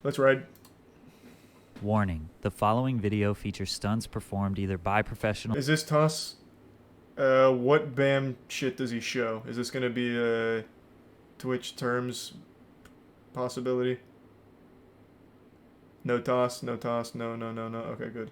Let's ride. Warning, the following video features stunts performed either by professional... Is this toss? What BAM shit does he show? Is this gonna be a Twitch terms possibility? No toss, no toss, no. Okay, good.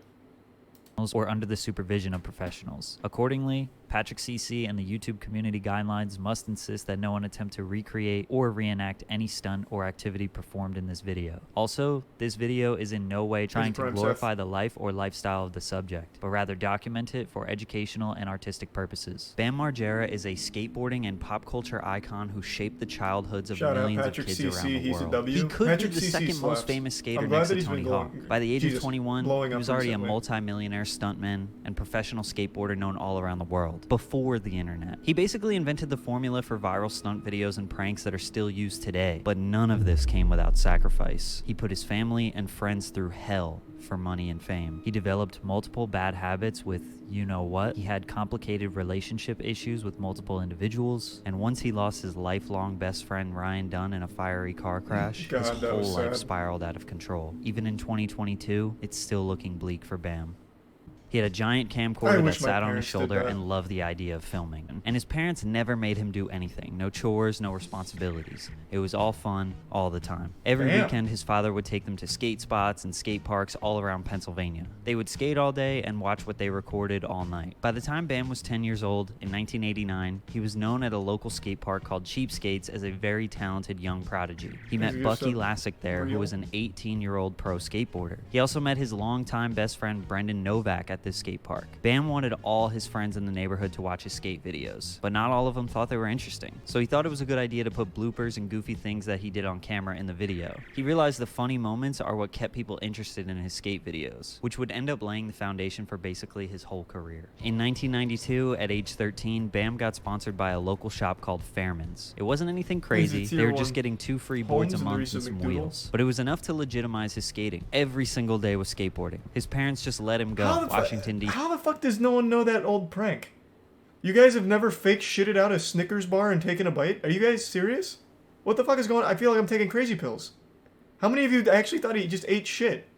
or under the supervision of professionals. Accordingly, Patrick CC and the YouTube community guidelines must insist that no one attempt to recreate or reenact any stunt or activity performed in this video. Also, this video is in no way trying to glorify the life or lifestyle of the subject, but rather document it for educational and artistic purposes. Bam Margera is a skateboarding and pop culture icon who shaped the childhoods of millions of kids around the world. He could be the second most famous skater next to Tony Hawk. By the age of 21, he was already a multi-millionaire stuntman and professional skateboarder known all around the world. Before the internet. He basically invented the formula for viral stunt videos and pranks that are still used today, but none of this came without sacrifice. He put his family and friends through hell for money and fame. He developed multiple bad habits with you-know-what. He had complicated relationship issues with multiple individuals, and once he lost his lifelong best friend Ryan Dunn in a fiery car crash, his whole life spiraled out of control. Even in 2022, it's still looking bleak for Bam. He had a giant camcorder that sat on his shoulder and loved the idea of filming. And his parents never made him do anything. No chores, no responsibilities. It was all fun, all the time. Every weekend, his father would take them to skate spots and skate parks all around Pennsylvania. They would skate all day and watch what they recorded all night. By the time Bam was 10 years old, in 1989, he was known at a local skate park called Cheapskates as a very talented young prodigy. He met Bucky Lasek there, who was an 18-year-old pro skateboarder. He also met his longtime best friend Brendan Novak at this skate park. Bam wanted all his friends in the neighborhood to watch his skate videos, but not all of them thought they were interesting. So he thought it was a good idea to put bloopers and goofy things that he did on camera in the video. He realized the funny moments are what kept people interested in his skate videos, which would end up laying the foundation for basically his whole career. In 1992, at age 13, Bam got sponsored by a local shop called Fairman's. It wasn't anything crazy, they were just getting 2 free boards a month and some wheels. But it was enough to legitimize his skating. Every single day was skateboarding. His parents just let him go. How the fuck does no one know that old prank? You guys have never fake shitted out a Snickers bar and taken a bite? Are you guys serious? What the fuck is going on? I feel like I'm taking crazy pills. How many of you actually thought he just ate shit?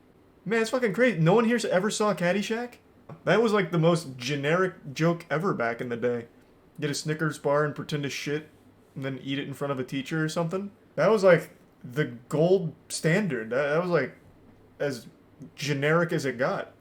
Man, it's fucking crazy. No one here ever saw Caddyshack? That was like the most generic joke ever back in the day. Get a Snickers bar and pretend to shit and then eat it in front of a teacher or something. That was like the gold standard. That was like as generic as it got.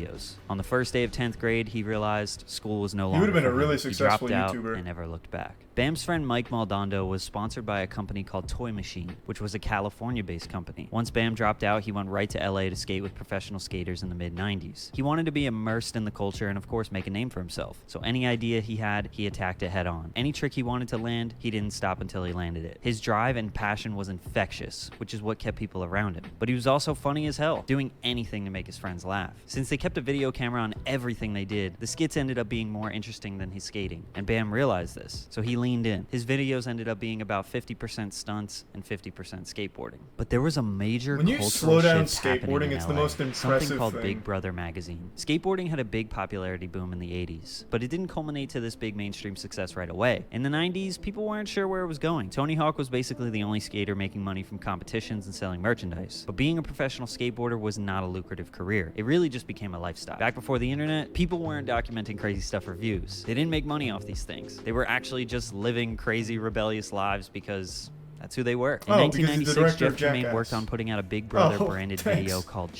On the first day of 10th grade, he realized school was no longer. He would have been a really YouTuber. successful He dropped YouTuber out and never looked back. Bam's friend Mike Maldonado was sponsored by a company called Toy Machine, which was a California-based company. Once Bam dropped out, he went right to LA to skate with professional skaters in the mid-90s. He wanted to be immersed in the culture and of course make a name for himself. So any idea he had, he attacked it head on. Any trick he wanted to land, he didn't stop until he landed it. His drive and passion was infectious, which is what kept people around him. But he was also funny as hell, doing anything to make his friends laugh. Since they kept a video camera on everything they did, the skits ended up being more interesting than his skating. And Bam realized this, so he leaned in. His videos ended up being about 50% stunts and 50% skateboarding. But there was a major cultural shift happening in LA, it's the most impressive something called thing. Big Brother magazine. Skateboarding had a big popularity boom in the 80s, but it didn't culminate to this big mainstream success right away. In the 90s, people weren't sure where it was going. Tony Hawk was basically the only skater making money from competitions and selling merchandise. But being a professional skateboarder was not a lucrative career. It really just became a lifestyle. Back before the internet, people weren't documenting crazy stuff for views. They didn't make money off these things. They were actually just living crazy, rebellious lives because that's who they were. In 1996, Jeff Tremaine worked on putting out a Big Brother branded video called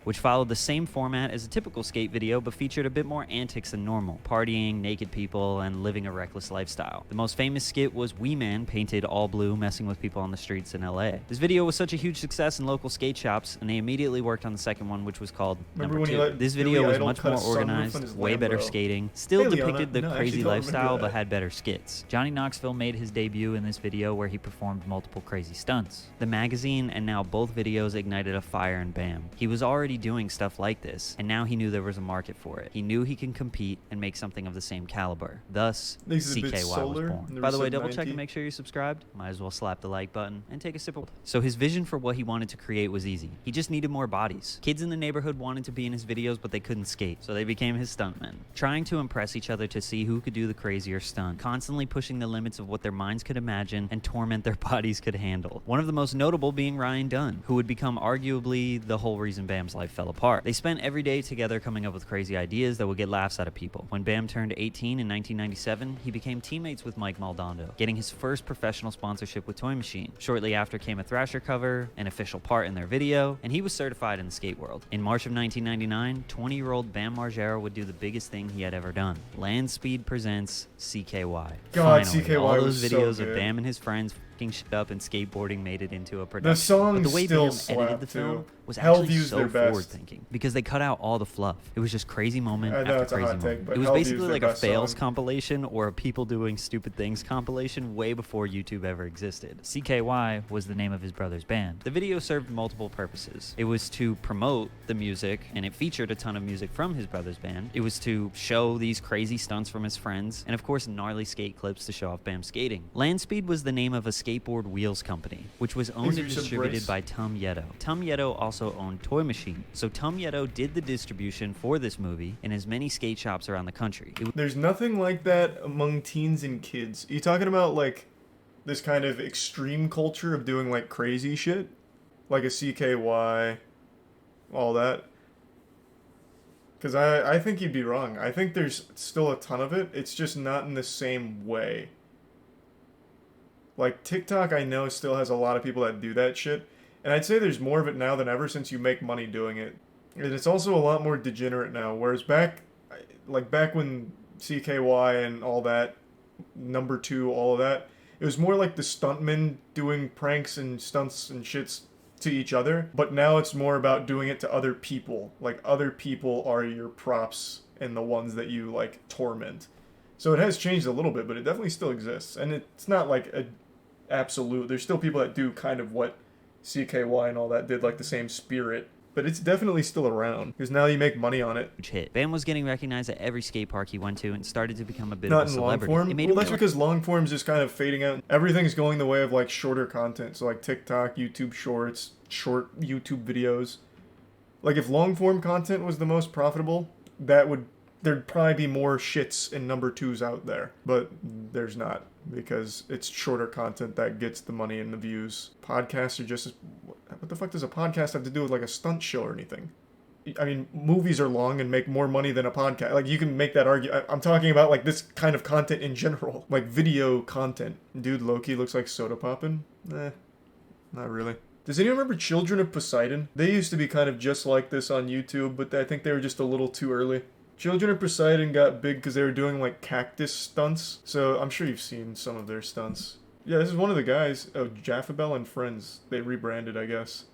which followed the same format as a typical skate video but featured a bit more antics than normal, partying, naked people, and living a reckless lifestyle. The most famous skit was Wee Man painted all blue messing with people on the streets in LA. This video was such a huge success in local skate shops, and they immediately worked on the second one, which was called Number 2. This video was much more organized, way better skating, still depicted the crazy lifestyle but had better skits. Johnny Knoxville made his debut in this video where he performed multiple crazy stunts. The magazine and now both videos ignited a fire in Bam. He was already already doing stuff like this, and now he knew there was a market for it. He knew he can compete and make something of the same caliber. Thus, CKY was born. By the way, double check and make sure you're subscribed. Might as well slap the like button and take a sip of. So his vision for what he wanted to create was easy. He just needed more bodies. Kids in the neighborhood wanted to be in his videos, but they couldn't skate, so they became his stuntmen, trying to impress each other to see who could do the crazier stunt, constantly pushing the limits of what their minds could imagine and torment their bodies could handle. One of the most notable being Ryan Dunn, who would become arguably the whole reason Bam's life fell apart. They spent every day together coming up with crazy ideas that would get laughs out of people. When Bam turned 18 in 1997, he became teammates with Mike Maldonado, getting his first professional sponsorship with Toy Machine. Shortly after came a Thrasher cover, an official part in their video, and he was certified in the skate world. In March of 1999, 20-year-old Bam Margera would do the biggest thing he had ever done. Land Speed presents CKY. God, Finally, CKY all those was videos so of good. Bam and his friends f***ing shit up and skateboarding made it into a production. The song But the way still Bam edited the slapped, film too. was Hell actually View's so their best. forward-thinking because they cut out all the fluff. It was just crazy moment I know after it's a crazy hot take, moment. but It was Hell View's basically their like a best fails song. compilation or a people doing stupid things compilation way before YouTube ever existed. CKY was the name of his brother's band. The video served multiple purposes. It was to promote the music, and it featured a ton of music from his brother's band. It was to show these crazy stunts from his friends, and of course gnarly skate clips to show off Bam skating. Land Speed was the name of a skateboard wheels company, which was owned and distributed by Tum Yeto. Tum Yeto also owned Toy Machine, so Tum Yeto did the distribution for this movie in as many skate shops around the country. There's nothing like that among teens and kids. Are you talking about like this kind of extreme culture of doing like crazy shit? Like a CKY, all that? Because I think you'd be wrong. I think there's still a ton of it. It's just not in the same way. Like TikTok, I know still has a lot of people that do that shit. And I'd say there's more of it now than ever since you make money doing it. And it's also a lot more degenerate now. Whereas back when CKY and all that, number 2, all of that, it was more like the stuntmen doing pranks and stunts and shits to each other. But now it's more about doing it to other people. Like other people are your props and the ones that you like torment. So it has changed a little bit, but it definitely still exists. And it's not like a absolute. There's still people that do kind of what CKY and all that did, like the same spirit. But it's definitely still around, because now you make money on it. Hit. Bam was getting recognized at every skate park he went to and started to become a bit Not of a in long celebrity. form. It made Well, him that's because long form's just kind of fading out. Everything's going the way of like shorter content. So like TikTok, YouTube Shorts, short YouTube videos. Like if long form content was the most profitable, there'd probably be more shits and number 2s out there. But there's not, because it's shorter content that gets the money and the views. Podcasts are just... What the fuck does a podcast have to do with like a stunt show or anything? I mean, movies are long and make more money than a podcast. Like, you can make that argument. I'm talking about like this kind of content in general. Like video content. Dude, Loki looks like soda poppin'? Not really. Does anyone remember Children of Poseidon? They used to be kind of just like this on YouTube, but I think they were just a little too early. Children of Poseidon got big because they were doing like cactus stunts. So I'm sure you've seen some of their stunts. Yeah, this is one of the guys. Oh, Jaffabel and Friends. They rebranded, I guess.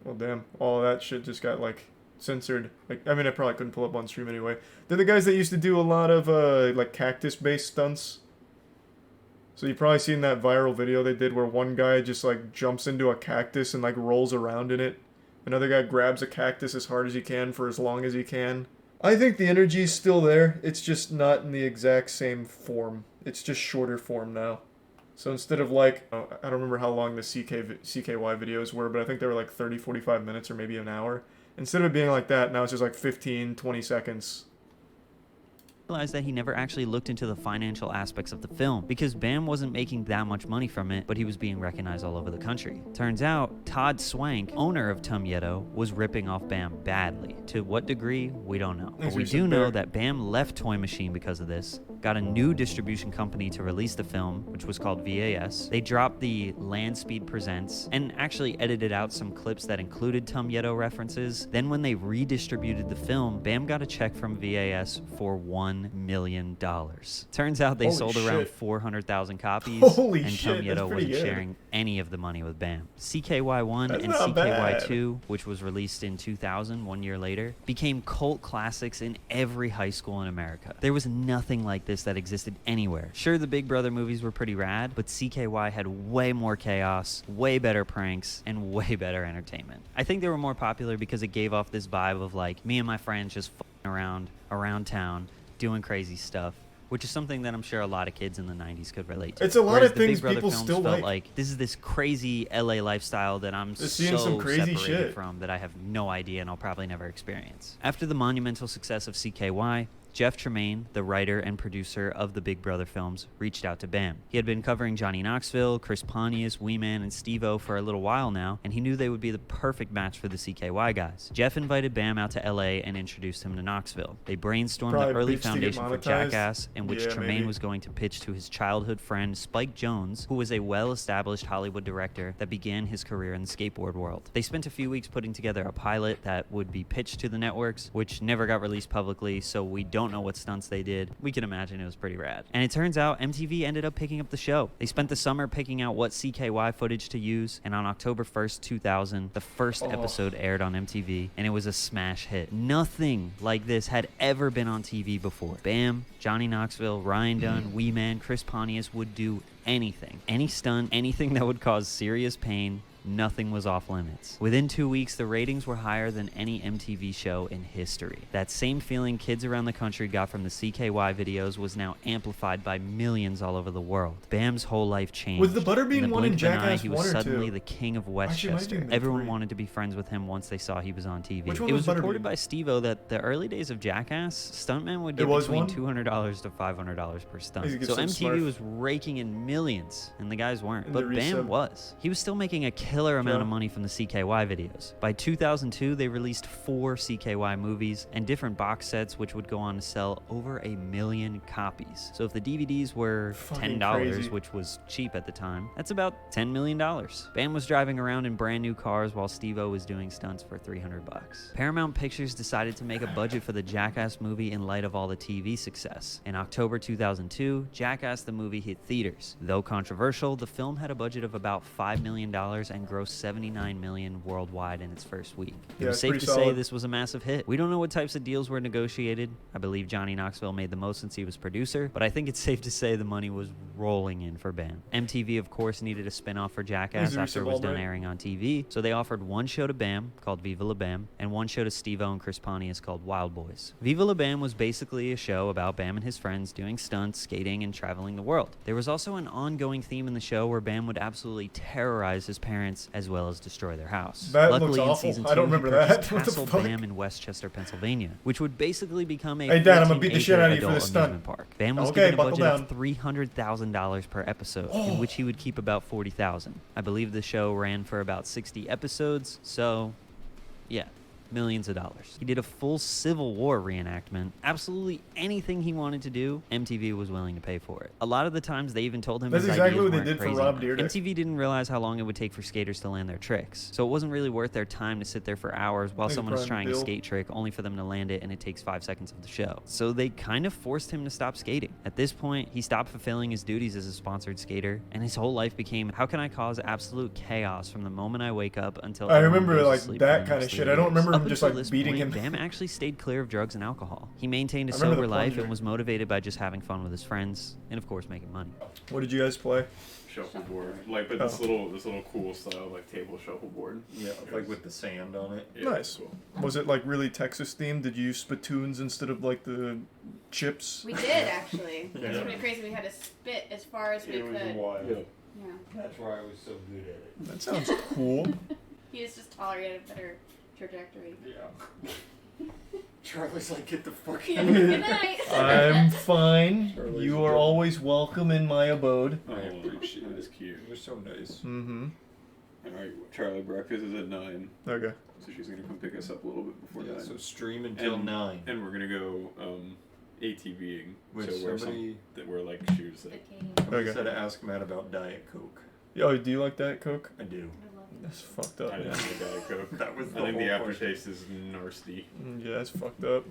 Well, damn. All that shit just got like censored. Like, I mean, I probably couldn't pull up on stream anyway. They're the guys that used to do a lot of like cactus-based stunts. So you've probably seen that viral video they did where one guy just like jumps into a cactus and like rolls around in it. Another guy grabs a cactus as hard as he can for as long as he can. I think the energy's still there. It's just not in the exact same form. It's just shorter form now. So instead of like, I don't remember how long the CKY videos were, but I think they were like 30, 45 minutes or maybe an hour. Instead of it being like that, now it's just like 15, 20 seconds. Realized that he never actually looked into the financial aspects of the film because Bam wasn't making that much money from it, but he was being recognized all over the country. Turns out Todd Swank, owner of Tum Yeto, was ripping off Bam badly. To what degree, we don't know. But we do know that Bam left Toy Machine because of this, got a new distribution company to release the film, which was called VAS. They dropped the Land Speed Presents and actually edited out some clips that included Tum Yeto references. Then when they redistributed the film, Bam got a check from VAS for $1 $1 million. Turns out they Holy sold around shit. 400,000 copies, Holy and shit, that's Tomieto pretty wasn't good. sharing any of the money with BAM. CKY1 That's and not bad. CKY2, which was released in 2000, 1 year later, became cult classics in every high school in America. There was nothing like this that existed anywhere. Sure, the Big Brother movies were pretty rad, but CKY had way more chaos, way better pranks, and way better entertainment. I think they were more popular because it gave off this vibe of like me and my friends just f***ing around town, doing crazy stuff, which is something that I'm sure a lot of kids in the 90s could relate to. It's a lot Whereas of the Big things Brother people films still felt like. this is this crazy LA lifestyle that I'm Just so seeing some crazy separated shit. from that I have no idea and I'll probably never experience. After the monumental success of CKY, Jeff Tremaine, the writer and producer of the Big Brother films, reached out to BAM. He had been covering Johnny Knoxville, Chris Pontius, Wee Man, and Steve-O for a little while now, and he knew they would be the perfect match for the CKY guys. Jeff invited BAM out to LA and introduced him to Knoxville. They brainstormed Probably the early bitch to get foundation for monetized. Jackass, in which Yeah, Tremaine maybe. was going to pitch to his childhood friend Spike Jonze, who was a well-established Hollywood director that began his career in the skateboard world. They spent a few weeks putting together a pilot that would be pitched to the networks, which never got released publicly, so we don't know what stunts they did. We can imagine it was pretty rad. And it turns out MTV ended up picking up the show. They spent the summer picking out what CKY footage to use, and on October 1st, 2000, the first episode aired on MTV, and it was a smash hit. Nothing like this had ever been on TV before. BAM, Johnny Knoxville, Ryan Dunn, Wee Man, Chris Pontius would do anything. Any stunt, anything that would cause serious pain. Nothing was off limits. Within 2 weeks, the ratings were higher than any MTV show in history. That same feeling kids around the country got from the CKY videos was now amplified by millions all over the world. BAM's whole life changed. Was the Butterbean In the one in blink of an eye, Jackass he 1 was or suddenly 2? the king of Actually, it might Westchester. be in the Everyone 3. wanted to be friends with him once they saw he was on TV. Which one It was was reported Butterbean? by Steve-O that the early days of Jackass, stuntmen would get was between one? $200 to $500 per stunt. He's a good So some MTV Smurf. was raking in millions, and the guys weren't. And the But BAM resub. was. He was still making a killer amount Sure. of money from the CKY videos. By 2002, they released 4 CKY movies and different box sets, which would go on to sell over 1 million copies. So if the DVDs were Fucking $10, crazy. which was cheap at the time, that's about $10 million. BAM was driving around in brand new cars while Steve-O was doing stunts for $300. Paramount Pictures decided to make a budget for the Jackass movie in light of all the TV success. In October 2002, Jackass the movie hit theaters. Though controversial, the film had a budget of about $5 million and grossed $79 million worldwide in its first week. It Yeah, was it's safe pretty to say solid. this was a massive hit. We don't know what types of deals were negotiated. I believe Johnny Knoxville made the most since he was producer, but I think it's safe to say the money was rolling in for BAM. MTV, of course, needed a spin-off for Jackass Easy after it resub was all done day. airing on TV, so they offered one show to BAM called Viva La BAM and one show to Steve-O and Chris Pontius called Wild Boys. Viva La BAM was basically a show about BAM and his friends doing stunts, skating, and traveling the world. There was also an ongoing theme in the show where BAM would absolutely terrorize his parents as well as destroy their house. That Luckily, looks in awful. season 2, I don't he remember that. purchased What the Castle fuck? BAM in Westchester, Pennsylvania, which would basically become a Hey, Dad, I'm gonna 14 beat the shit out of you for adult this stunt. amusement park. BAM was Okay, given a buckle budget down. of $300,000 per episode, in which he would keep about $40,000. I believe the show ran for about 60 episodes, so yeah. Millions of dollars. He did a full Civil War reenactment. Absolutely anything he wanted to do, MTV was willing to pay for it. A lot of the times they even told him That's his exactly ideas what they weren't did for crazy Rob enough. Dyrdek. MTV didn't realize how long it would take for skaters to land their tricks. So it wasn't really worth their time to sit there for hours while Think someone is Prime trying a Bill. skate trick only for them to land it and it takes 5 seconds of the show. So they kind of forced him to stop skating. At this point, he stopped fulfilling his duties as a sponsored skater and his whole life became, how can I cause absolute chaos from the moment I wake up until I everyone remember, goes to like, sleep that for the kinda next shit. 3 I don't years. remember Up him just, until like, this beating point, him. Bam actually stayed clear of drugs and alcohol. He maintained a I remember sober the life plunger. and was motivated by just having fun with his friends and, of course, making money. What did you guys play? Shuffleboard, like, but this little cool style, like, table shuffleboard. Yeah, like with the sand on it. Yeah, Nice. cool. Was it like really Texas themed? Did you use spittoons instead of like the chips? We did actually. It was Yeah. pretty crazy. We had to spit as far as we It was could. wild. Yeah. Yeah. That's why I was so good at it. That sounds cool. He just tolerated a better trajectory. Yeah. Charlie's like, get the fuck Yeah. out. Good night. I'm fine. Charlie's You are good. always welcome in my abode. Oh, I appreciate that's it. cute. It was so nice. Mm-hmm. Alright, Charlie, breakfast is at 9, Okay. so she's gonna come pick us up a little bit before 9. Yeah, so stream until And- 9. And we're gonna go ATVing. With so wear somebody- that wear like shoes that Somebody Okay. said to ask Matt about Diet Coke. Yo, do you like that Coke? I do. That's fucked up. I didn't Man. think Diet Coke. That was I think the whole aftertaste is nasty. Yeah, that's fucked up.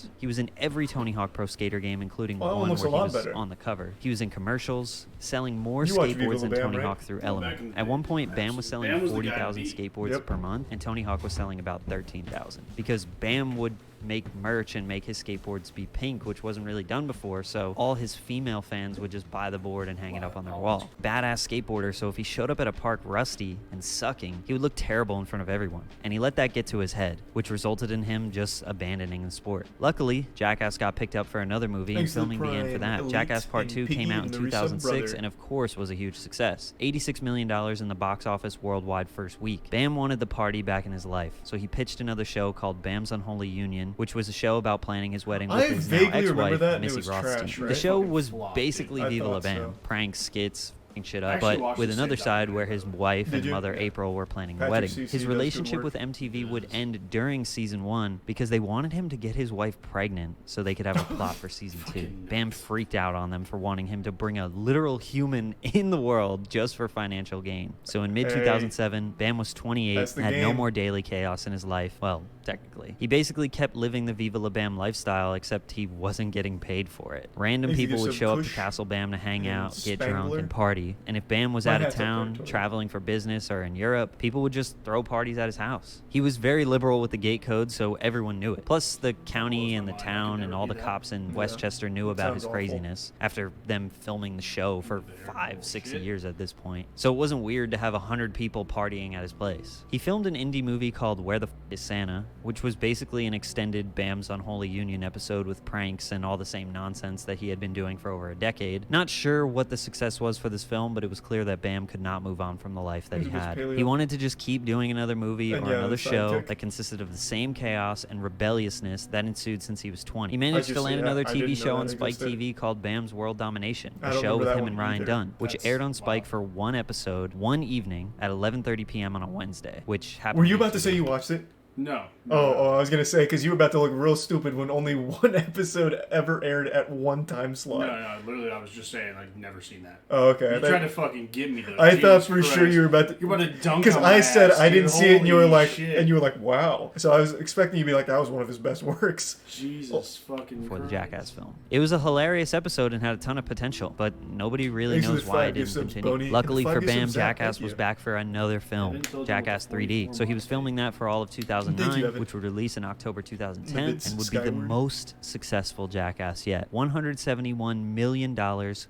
skateboards. He was in every Tony Hawk Pro Skater game, including Well, that one one looks where a he lot was better. on the cover. He was in commercials, selling more You watch skateboards Viva than La Bam, Tony right? Hawk through Well, back in Element. the At day, one point, Bam was selling Bam was the guy 40,000 to beat. skateboards Yep. per month, and Tony Hawk was selling about 13,000. Because Bam would make merch and make his skateboards be pink, which wasn't really done before, so all his female fans would just buy the board and hang it up on their wall. Badass skateboarder, so if he showed up at a park rusty and sucking, he would look terrible in front of everyone. And he let that get to his head, which resulted in him just abandoning the sport. Luckily, Jackass got picked up for another movie Thanks to and the filming began for Prime, that. Elite, Jackass Part and 2 Piggy came out in and the Resub 2006 brother. and of course was a huge success. $86 million in the box office worldwide first week. Bam wanted the party back in his life, so he pitched another show called Bam's Unholy Union, which was a show about planning his wedding with I his now vaguely remember ex-wife, that, and it Missy was Rothstein. trash, The right? show Fucking was flop, basically dude. I Viva La thought Bam, so. pranks, skits, shit I up, actually but watched with the another same side where documentary. his wife Did and you? mother Yeah. April were planning the Patrick wedding. CC His does good relationship work. with MTV would end during season 1 because they wanted him to get his wife pregnant so they could have a plot for season 2. Bam freaked out on them for wanting him to bring a literal human in the world just for financial gain. So in mid-2007, Bam was 28 That's the and had no game. more daily chaos in his life. Well, technically. He basically kept living the Viva La Bam lifestyle, except he wasn't getting paid for it. Random He people gets would some show up to kush Castle Bam to hang and out, get drunk, Spangler. and party. And if Bam was My out of hat's up there, town, totally. traveling for business, or in Europe, people would just throw parties at his house. He was very liberal with the gate code, so everyone knew it. Plus, the county and the town and all the cops in Westchester knew about his Sounds awful. craziness after them filming the show for 5-6 years at this point. So it wasn't weird to have 100 people partying at his place. He filmed an indie movie called Where the F is Santa, which was basically an extended Bam's Unholy Union episode with pranks and all the same nonsense that he had been doing for over a decade. Not sure what the success was for this film, but it was clear that Bam could not move on from the life that he He's a had. paleo. He wanted to just keep doing another movie And or yeah, another the show sidekick. that consisted of the same chaos and rebelliousness that ensued since he was 20. He managed to just- land yeah, another I TV didn't show know on that Spike existed. TV called Bam's World Domination, I a don't show remember with that him one and Ryan either. Dunn, which That's aired on Spike wild. for one episode, one evening at 11:30 p.m. on a Wednesday, which happened Were to you be about to say Tuesday. you watched it? No. Oh, I was gonna say because you were about to look real stupid when only one episode ever aired at one time No, slot. no, literally, I was just saying, like, never seen that. Oh, okay. You tried to fucking get me though. I thought Jesus for sure Christ. you were about to. You're about to dunk Because on I my said ass, I didn't dude. see it, and you were Holy like, shit. wow. So I was expecting you to be like, that was one of his best works. Jesus fucking For the Christ. Jackass film. It was a hilarious episode and had a ton of potential, but nobody really Thanks for knows the why it 5 didn't gift subs, continue. Boney. Luckily And the for 5 gift Bam, subs, Zach, Jackass thank was you. back for another film, Evan told you Jackass what the 3D. 44 So he was months filming that for all of 2009, Evan. which would release in October 2010 Limits and would be the skyward. most successful Jackass yet. $171 million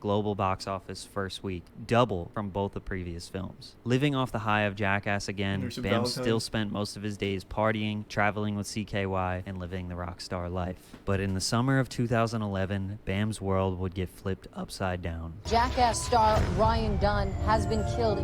global box office first week, double from both the previous films. Living off the high of Jackass again, There's some Bam Valentine's. still spent most of his days partying, traveling with CKY, and living the rock star life. But in the summer of 2011, Bam's world would get flipped upside down. Jackass star Ryan Dunn has been killed.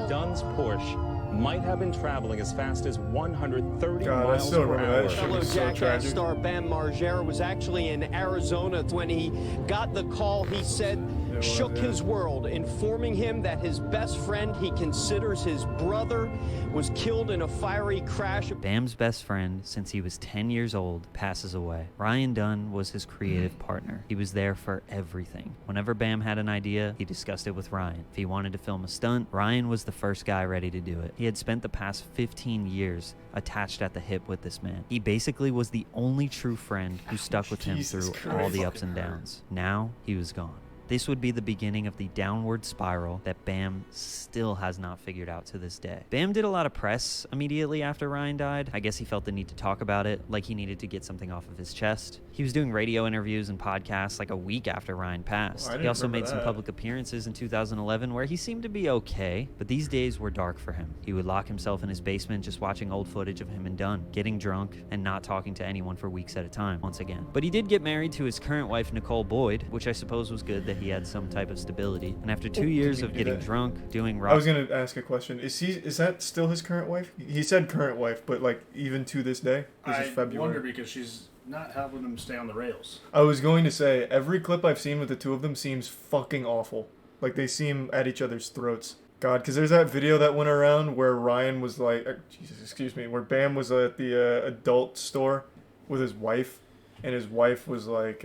Dunn's Porsche might have been traveling as fast as 130 God, I miles still per remember that hour. shit. Fellow was so Jackass tragic. star Bam Margera was actually in Arizona when he got the call. He said was, shook yeah. his world, informing him that his best friend, he considers his brother, was killed in a fiery crash. Bam's best friend, since he was 10 years old, passes away. Ryan Dunn was his creative partner. He was there for everything. Whenever Bam had an idea, he discussed it with Ryan. If he wanted to film a stunt, Ryan was the first guy ready to do it. He had spent the past 15 years attached at the hip with this man. He basically was the only true friend who stuck with him Jesus through Christ. all the ups and Fucking downs. Now, he was gone. This would be the beginning of the downward spiral that Bam still has not figured out to this day. Bam did a lot of press immediately after Ryan died. I guess he felt the need to talk about it, like he needed to get something off of his chest. He was doing radio interviews and podcasts like a week after Ryan passed. Oh, I He didn't also remember made some that. public appearances in 2011 where he seemed to be okay, but these days were dark for him. He would lock himself in his basement just watching old footage of him and Dunn, getting drunk, and not talking to anyone for weeks at a time once again. But he did get married to his current wife, Nicole Boyd, which I suppose was good that he had some type of stability. And after 2 years he of do getting that? drunk, doing I rock was gonna ask a question. Is that still his current wife? He said current wife, but like even to this day, this I is February. wonder because she's not helping him stay on the rails. I was going to say every clip I've seen with the two of them seems fucking awful. Like they seem at each other's throats. God, because there's that video that went around where Ryan was like, Jesus, excuse me, where Bam was at the adult store with his wife, and his wife was like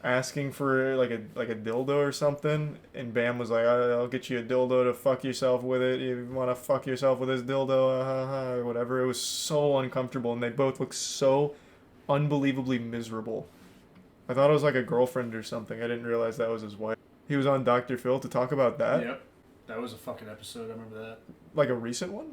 asking for like a dildo or something, and Bam was like, I'll get you a dildo to fuck yourself with it. You want to fuck yourself with this dildo, or whatever. It was so uncomfortable, and they both look so unbelievably miserable. I thought it was like a girlfriend or something. I didn't realize that was his wife. He was on Dr. Phil to talk about that. Yep. That was a fucking episode. I remember that. Like a recent one?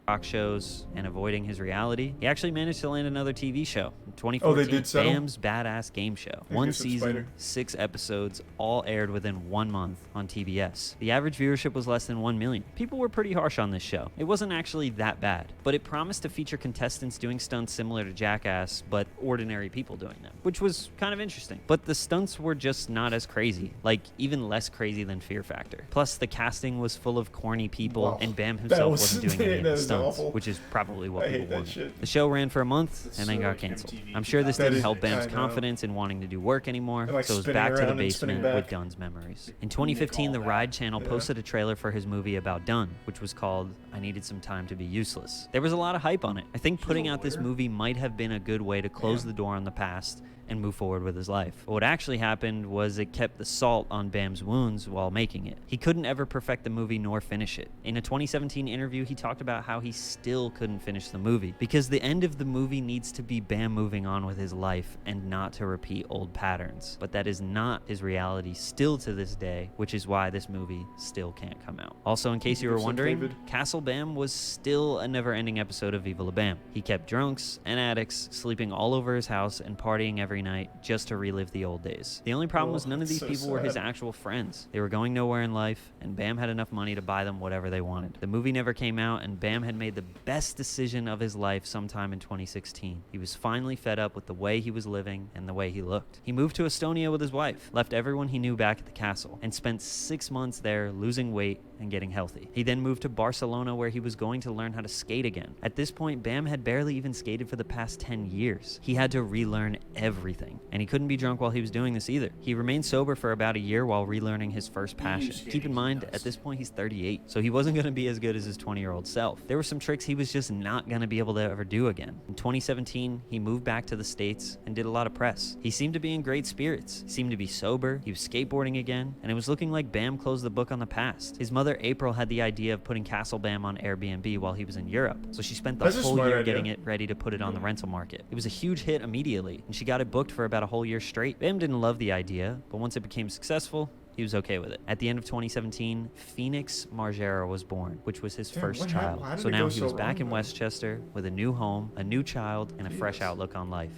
Rock shows and avoiding his reality, he actually managed to land another TV show in 2014. Oh, they did settle? Bam's Badass Game Show. Maybe One some season, spider. 6 episodes, all aired within 1 month on TBS. The average viewership was less than 1 million. People were pretty harsh on this show. It wasn't actually that bad, but it promised to feature contestants doing stunts similar to Jackass, but ordinary people doing them, which was kind of interesting. But the stunts were just not as crazy, like even less crazy than Fear Factor. Plus, the casting was full of corny people, Wow. and Bam himself wasn't doing any of that the was stunts, awful. which is probably what I hate people that wanted. shit. The show ran for a month That's and then so got like canceled. MTV. I'm sure this That didn't is- help Bam's I know. confidence in wanting to do work anymore, And, like, so it was spinning back to the around and spinning basement with back. Dunn's memories. In 2015, the Ride channel Yeah. posted a trailer for his movie about Dunn, which was called I Needed Some Time to Be Useless. There was a lot of hype on it. I think putting out this movie might have been a good way to close the door on the past and move forward with his life. But what actually happened was it kept the salt on Bam's wounds while making it. He couldn't ever perfect the movie nor finish it. In a 2017 interview, he talked about how he still couldn't finish the movie because the end of the movie needs to be Bam moving on with his life and not to repeat old patterns. But that is not his reality still to this day, which is why this movie still can't come out. Also, in case you were So, wondering, David. Castle Bam was still a never-ending episode of Viva La Bam. He kept drunks and addicts sleeping all over his house and partying every night just to relive the old days. The only problem was none of these so people were his sad. actual friends. They were going nowhere in life, and Bam had enough money to buy them whatever they wanted. The movie never came out, and Bam had made the best decision of his life sometime in 2016. He was finally fed up with the way he was living and the way he looked. He moved to Estonia with his wife, left everyone he knew back at the castle, and spent 6 months there losing weight and getting healthy. He then moved to Barcelona where he was going to learn how to skate again. At this point, Bam had barely even skated for the past 10 years. He had to relearn everything, and he couldn't be drunk while he was doing this either. He remained sober for about a year while relearning his first passion. Keep in mind, at this point he's 38, so he wasn't going to be as good as his 20-year-old self. There were some tricks he was just not going to be able to ever do again. In 2017, he moved back to the States and did a lot of press. He seemed to be in great spirits. He seemed to be sober. He was skateboarding again, and it was looking like Bam closed the book on the past. His mother, April, had the idea of putting Castle Bam on Airbnb while he was in Europe, so she spent the That's a whole smart year idea. getting it ready to put it on the rental market. It was a huge hit immediately, and she got it booked for about a whole year straight. Bam didn't love the idea, but once it became successful, he was okay with it. At the end of 2017, Phoenix Margera was born, which was his Damn, first what child. happened? How did So it now go he so was back wrong, in though? Westchester with a new home, a new child, and a fresh outlook on life.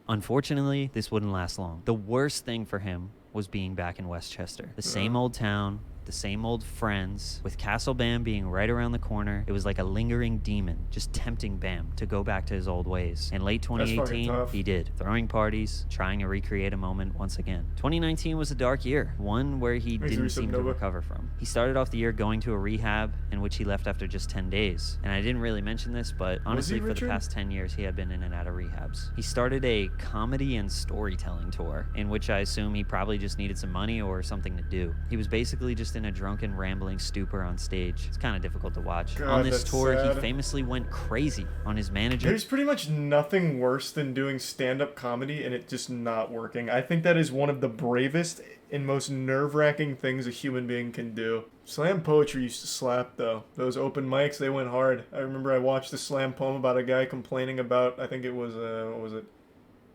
Unfortunately, this wouldn't last long. The worst thing for him was being back in Westchester. The same old town, the same old friends, with Castle Bam being right around the corner. It was like a lingering demon just tempting Bam to go back to his old ways. In late fucking 2018, tough. he did, throwing parties, trying to recreate a moment once again. 2019 was a dark year, one where he Makes me didn't some seem to Nova. recover from. He started off the year going to a rehab in which he left after just 10 days. And I didn't really mention this, but honestly, for the Richard? past 10 years, he had been in and out of rehabs. He started a comedy and storytelling tour, in which I assume he probably just needed some money or something to do. He was basically just in a drunken, rambling stupor on stage. It's kind of difficult to watch. God, On this that's tour, he sad. famously went crazy on his manager. There's pretty much nothing worse than doing stand-up comedy and it just not working. I think that is one of the bravest and most nerve-wracking things a human being can do. Slam poetry used to slap, though. Those open mics, they went hard. I remember I watched a slam poem about a guy complaining about, I think it was, what was it?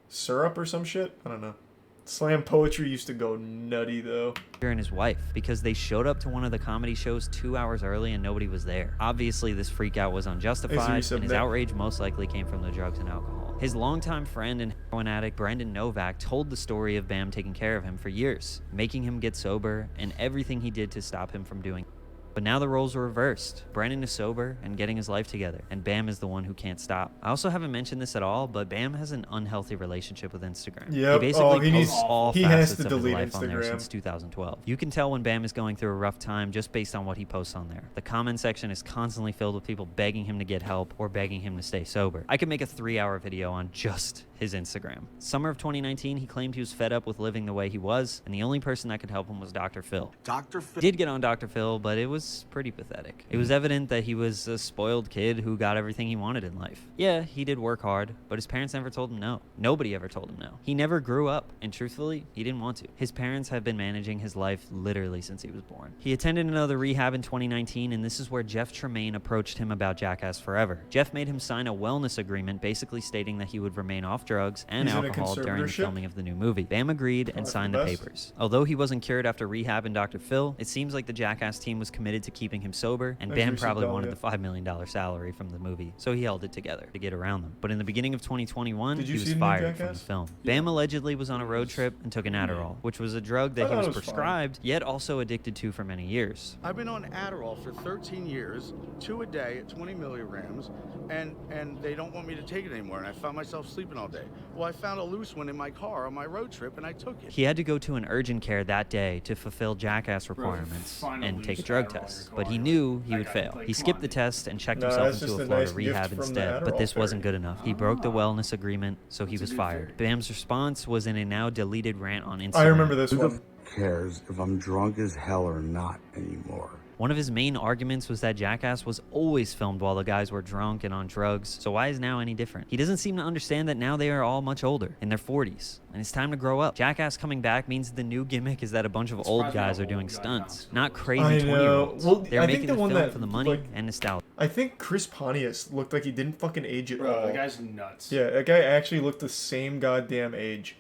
Syrup or some shit? I don't know. Slam poetry used to go nutty, though. And his wife, because they showed up to one of the comedy shows 2 hours early and nobody was there. Obviously, this freak out was unjustified, Is there and his some- outrage most likely came from the drugs and alcohol. His longtime friend and heroin addict, Brendan Novak, told the story of Bam taking care of him for years, making him get sober, and everything he did to stop him from doing. But now the roles are reversed. Brandon is sober and getting his life together, and Bam is the one who can't stop. I also haven't mentioned this at all, but Bam has an unhealthy relationship with Instagram. Yep. He basically He needs- posts all he has facets to of his delete life on there Instagram. since 2012. You can tell when Bam is going through a rough time just based on what he posts on there. The comment section is constantly filled with people begging him to get help or begging him to stay sober. I could make a 3-hour video on just his Instagram. Summer of 2019, he claimed he was fed up with living the way he was, and the only person that could help him was Dr. Phil. Dr. Phil. Did get on Dr. Phil, but it was was pretty pathetic. It was evident that he was a spoiled kid who got everything he wanted in life. Yeah, he did work hard, but his parents never told him no. Nobody ever told him no. He never grew up, and truthfully, he didn't want to. His parents have been managing his life literally since he was born. He attended another rehab in 2019, and this is where Jeff Tremaine approached him about Jackass Forever. Jeff made him sign a wellness agreement basically stating that he would remain off drugs and alcohol during the filming of the new movie. Bam agreed and signed the papers. Although he wasn't cured after rehab and Dr. Phil, it seems like the Jackass team was committed to keeping him sober, and Bam probably wanted the $5 million salary from the movie, so he held it together to get around them. But in the beginning of 2021, he was fired from the film. Bam allegedly was on a road trip and took an Adderall, which was a drug that he was prescribed, yet also addicted to for many years. I've been on Adderall for 13 years, 2 a day at 20 milligrams, and they don't want me to take it anymore, and I found myself sleeping all day. Well, I found a loose one in my car on my road trip, and I took it. He had to go to an urgent care that day to fulfill Jackass requirements and take a drug test, but he knew he would fail. He skipped the test and checked himself into a Florida rehab instead, but this wasn't good enough. He broke the wellness agreement, so he was fired. Bam's response was in a now deleted rant on Instagram. I remember this one. Who cares if I'm drunk as hell or not anymore? One of his main arguments was that Jackass was always filmed while the guys were drunk and on drugs, so why is now any different? He doesn't seem to understand that now they are all much older, in their 40s, and it's time to grow up. Jackass coming back means the new gimmick is that a bunch of old guys are doing stunts, not crazy 20-year-olds. Well, They're making the film for the money and nostalgia. I think Chris Pontius looked like he didn't fucking age at all. The guy's nuts. Yeah, that guy actually looked the same goddamn age.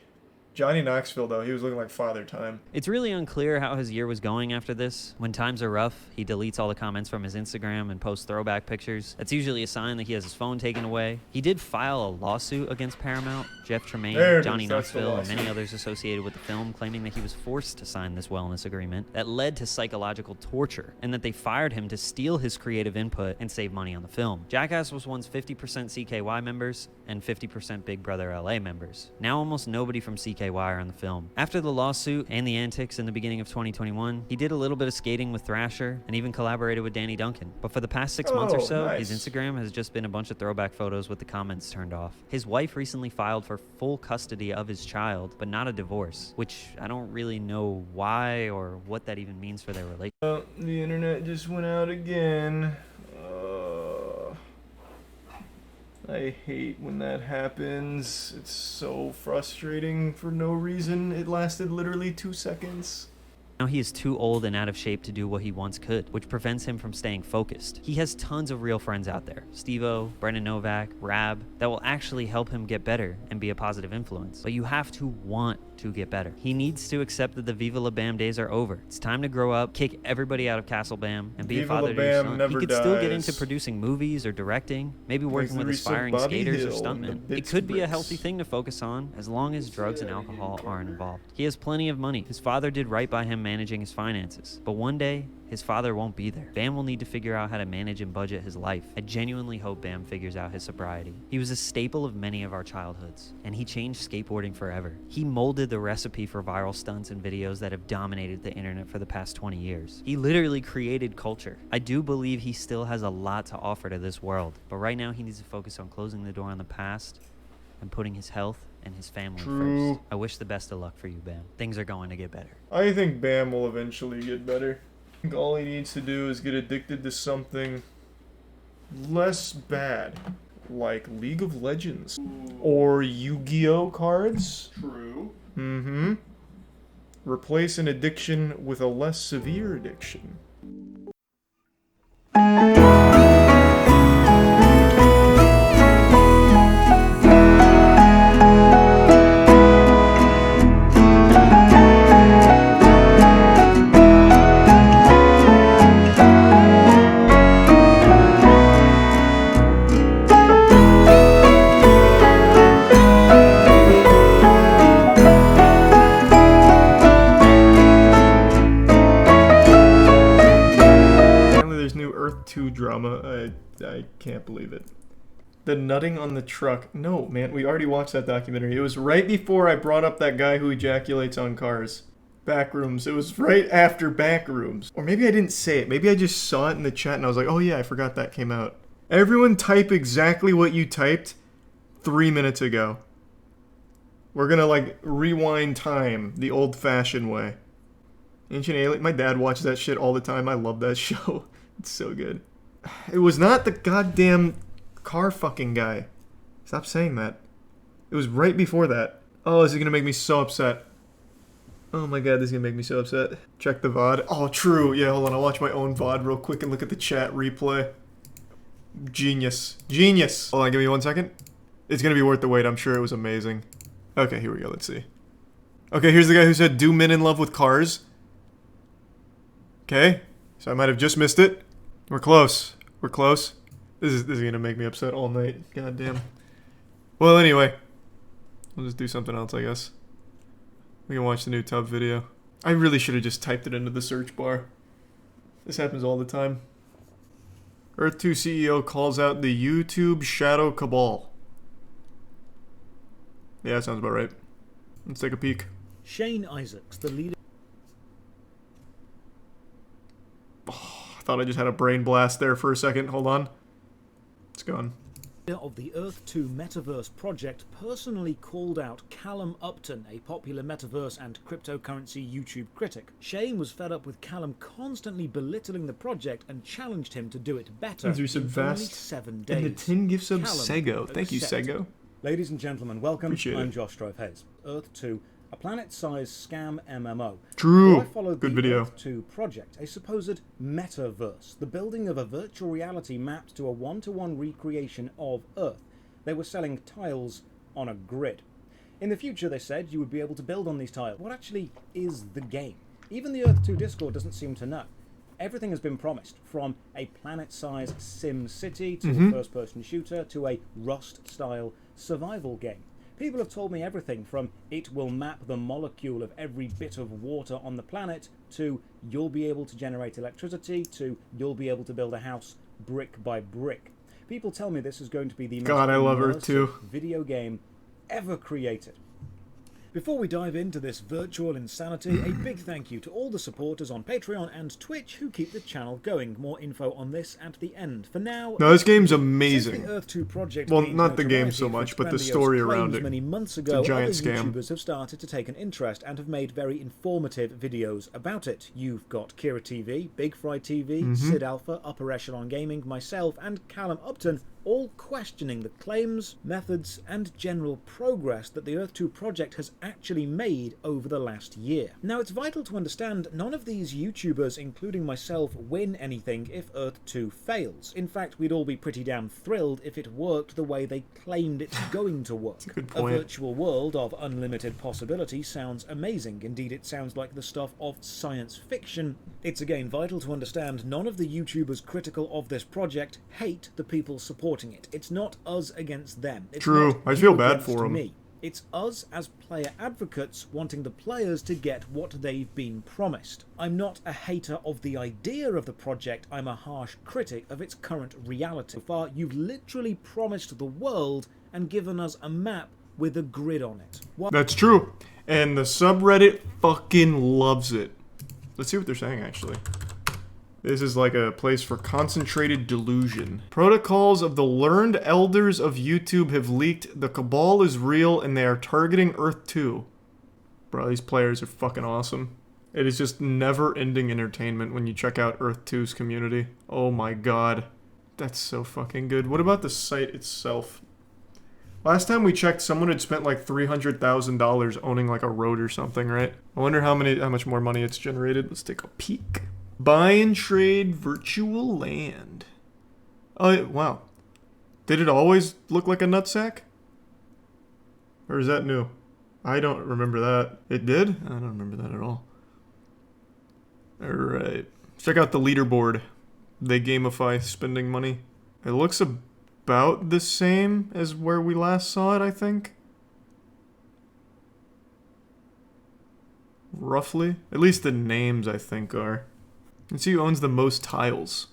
Johnny Knoxville, though, he was looking like Father Time. It's really unclear how his year was going after this. When times are rough, he deletes all the comments from his Instagram and posts throwback pictures. That's usually a sign that he has his phone taken away. He did file a lawsuit against Paramount, Jeff Tremaine, Johnny Knoxville, and many others associated with the film, claiming that he was forced to sign this wellness agreement that led to psychological torture, and that they fired him to steal his creative input and save money on the film. Jackass was once 50% CKY members and 50% Big Brother LA members. Now almost nobody from CKY are on the film. After the lawsuit and the antics in the beginning of 2021, he did a little bit of skating with Thrasher and even collaborated with Danny Duncan. But for the past 6 months or so, his Instagram has just been a bunch of throwback photos with the comments turned off. His wife recently filed for full custody of his child, but not a divorce, which I don't really know why or what that even means for their relationship. The internet just went out again. I hate when that happens. It's so frustrating for no reason. It lasted literally 2 seconds. Now he is too old and out of shape to do what he once could, which prevents him from staying focused. He has tons of real friends out there, Steve-O, Brendan Novak, Rab, that will actually help him get better and be a positive influence. But you have to want to get better. He needs to accept that the Viva La Bam days are over. It's time to grow up, kick everybody out of Castle Bam, and be a father to your son. He could still get into producing movies or directing, maybe working with aspiring skaters or stuntmen. It could be a healthy thing to focus on, as long as drugs and alcohol aren't involved. He has plenty of money. His father did right by him managing his finances, but one day his father won't be there. Bam will need to figure out how to manage and budget his life. I genuinely hope Bam figures out his sobriety. He was a staple of many of our childhoods, and he changed skateboarding forever. He molded the recipe for viral stunts and videos that have dominated the internet for the past 20 years. He literally created culture. I do believe he still has a lot to offer to this world, but right now he needs to focus on closing the door on the past and putting his health and his family first. I wish the best of luck for you, Bam. Things are going to get better. I think Bam will eventually get better. I think all he needs to do is get addicted to something less bad, like League of Legends or Yu-Gi-Oh cards. True. Mm-hmm. Replace an addiction with a less severe addiction. Drama. I can't believe it. The nutting on the truck. No, man, we already watched that documentary. It was right before I brought up that guy who ejaculates on cars. Backrooms. It was right after Backrooms. Or maybe I didn't say it. Maybe I just saw it in the chat and I was like, oh yeah, I forgot that came out. Everyone type exactly what you typed 3 minutes ago. We're gonna like rewind time the old-fashioned way. Ancient Alien. My dad watches that shit all the time. I love that show. It's so good. It was not the goddamn car fucking guy. Stop saying that. It was right before that. Oh, this is gonna make me so upset. Oh my god, this is gonna make me so upset. Check the VOD. Oh, true. Yeah, hold on. I'll watch my own VOD real quick and look at the chat replay. Genius. Genius. Hold on, give me 1 second. It's gonna be worth the wait. I'm sure it was amazing. Okay, here we go. Let's see. Okay, here's the guy who said, do men in love with cars? Okay, so I might have just missed it. We're close. We're close. This is gonna make me upset all night. God damn. Well, anyway. We'll just do something else, I guess. We can watch the new tub video. I really should have just typed it into the search bar. This happens all the time. Earth 2 CEO calls out the YouTube Shadow Cabal. Yeah, that sounds about right. Let's take a peek. Shane Isaacs, the leader. Oh, I thought I just had a brain blast there for a second. Hold on. It's gone. Of the Earth 2 Metaverse project personally called out Callum Upton, a popular metaverse and cryptocurrency YouTube critic. Shane was fed up with Callum constantly belittling the project and challenged him to do it better in only 7 days. And the 10 gifts of Sego. Thank you, Sego. Ladies and gentlemen, welcome. Appreciate I'm it. Josh Strove-Hayes. Earth 2, a planet-sized scam MMO. True. Where I followed Good the video. Earth 2 project, a supposed metaverse, the building of a virtual reality mapped to a one-to-one recreation of Earth. They were selling tiles on a grid. In the future, they said, you would be able to build on these tiles. What actually is the game? Even the Earth 2 Discord doesn't seem to know. Everything has been promised, from a planet-sized sim city to a first-person shooter to a Rust-style survival game. People have told me everything from it will map the molecule of every bit of water on the planet to you'll be able to generate electricity to you'll be able to build a house brick by brick. People tell me this is going to be the most I love Earth 2. video game ever created. Before we dive into this virtual insanity, a big thank you to all the supporters on Patreon and Twitch who keep the channel going. More info on this at the end. For now, No, this game's amazing. Since the Earth 2 project Well, gained not the game notoriety so for much, its but the grandiose story around claims it. many months It's a ago, giant other scam. YouTubers have started to take an interest and have made very informative videos about it. You've got Kira TV, Big Fry TV, Sid Alpha, Upper Echelon Gaming, myself, and Callum Upton, all questioning the claims, methods, and general progress that the Earth 2 project has actually made over the last year. Now, it's vital to understand none of these YouTubers, including myself, win anything if Earth 2 fails. In fact, we'd all be pretty damn thrilled if it worked the way they claimed it's going to work. Good A point. virtual world of unlimited possibility sounds amazing. Indeed, it sounds like the stuff of science fiction. It's again vital to understand none of the YouTubers critical of this project hate the people supporting it. It's not us against them. It's True. not I feel you bad against for 'em. me. It's us as player advocates wanting the players to get what they've been promised. I'm not a hater of the idea of the project, I'm a harsh critic of its current reality. So far, you've literally promised the world and given us a map with a grid on it. That's true. And the subreddit fucking loves it. Let's see what they're saying, actually. This is like a place for concentrated delusion. Protocols of the learned elders of YouTube have leaked. The Cabal is real and they are targeting Earth 2. Bro, these players are fucking awesome. It is just never-ending entertainment when you check out Earth 2's community. Oh my god. That's so fucking good. What about the site itself? Last time we checked, someone had spent like $300,000 owning like a road or something, right? I wonder how much more money it's generated. Let's take a peek. Buy and trade virtual land. Oh, wow. Did it always look like a nutsack? Or is that new? I don't remember that. It did? I don't remember that at all. Alright. Check out the leaderboard. They gamify spending money. It looks about the same as where we last saw it, I think. Roughly. At least the names, I think, are. Let's see who owns the most tiles.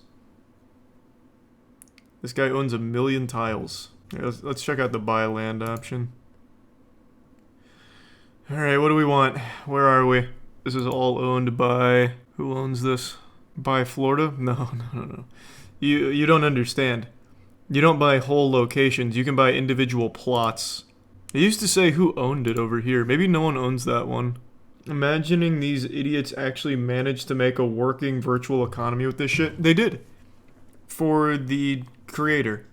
This guy owns 1 million tiles. Yeah, let's check out the buy land option. Alright, what do we want? Where are we? This is all owned by... Who owns this? By Florida? No. You don't understand. You don't buy whole locations. You can buy individual plots. It used to say who owned it over here. Maybe no one owns that one. Imagining these idiots actually managed to make a working virtual economy with this shit. They did. For the creator.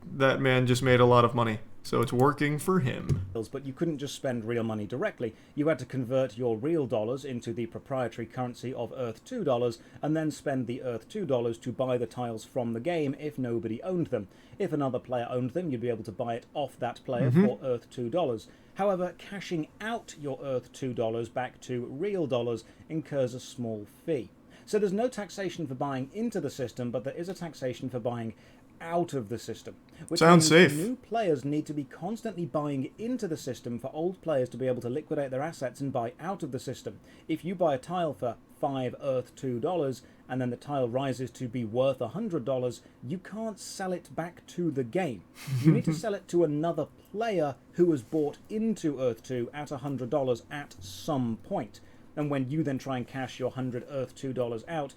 That man just made a lot of money. So it's working for him. But you couldn't just spend real money directly. You had to convert your real dollars into the proprietary currency of Earth 2 dollars, and then spend the Earth 2 dollars to buy the tiles from the game if nobody owned them. If another player owned them, you'd be able to buy it off that player for Earth 2 dollars. However, cashing out your Earth 2 dollars back to real dollars incurs a small fee. So there's no taxation for buying into the system, but there is a taxation for buying out of the system. Which Sounds means safe. New players need to be constantly buying into the system for old players to be able to liquidate their assets and buy out of the system. If you buy a tile for 5 Earth 2 dollars and then the tile rises to be worth $100, you can't sell it back to the game. You need to sell it to another player who has bought into Earth 2 at $100 at some point. And when you then try and cash your 100 Earth 2 dollars out,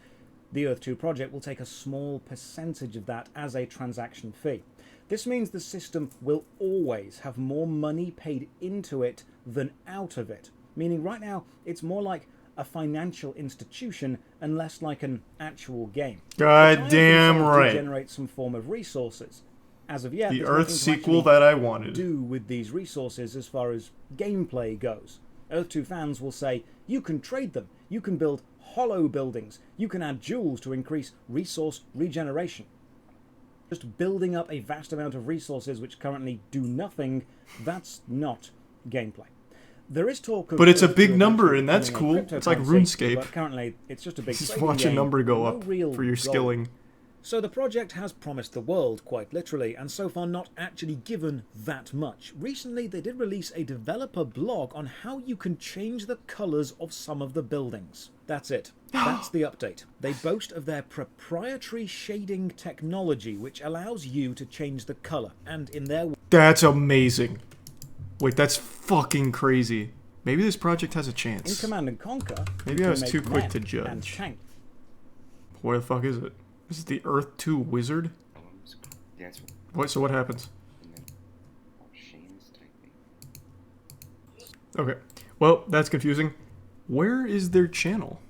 the Earth 2 project will take a small percentage of that as a transaction fee. This means the system will always have more money paid into it than out of it. Meaning right now, it's more like a financial institution and less like an actual game. God damn right. Generate some form of resources. As of yet, The there's Earth nothing to sequel actually that I wanted. do with these resources as far as gameplay goes. Earth 2 fans will say, you can trade them, you can build hollow buildings, you can add jewels to increase resource regeneration. Just building up a vast amount of resources which currently do nothing, that's not gameplay. There is talk of... But it's a Earth big 2 number, eventually and that's becoming a cool. It's like cryptocurrency, RuneScape. But currently, it's just a big Just trading watch a game number go with no up real for your goal. skilling. So the project has promised the world, quite literally, and so far not actually given that much. Recently, they did release a developer blog on how you can change the colours of some of the buildings. That's it. That's the update. They boast of their proprietary shading technology, which allows you to change the colour, and in their... That's amazing. Wait, that's fucking crazy. Maybe this project has a chance. In Command & Conquer... Maybe I was too quick to judge. And tank. Where the fuck is it? This is the Earth 2 wizard? What? So what happens? Okay. Well, that's confusing. Where is their channel?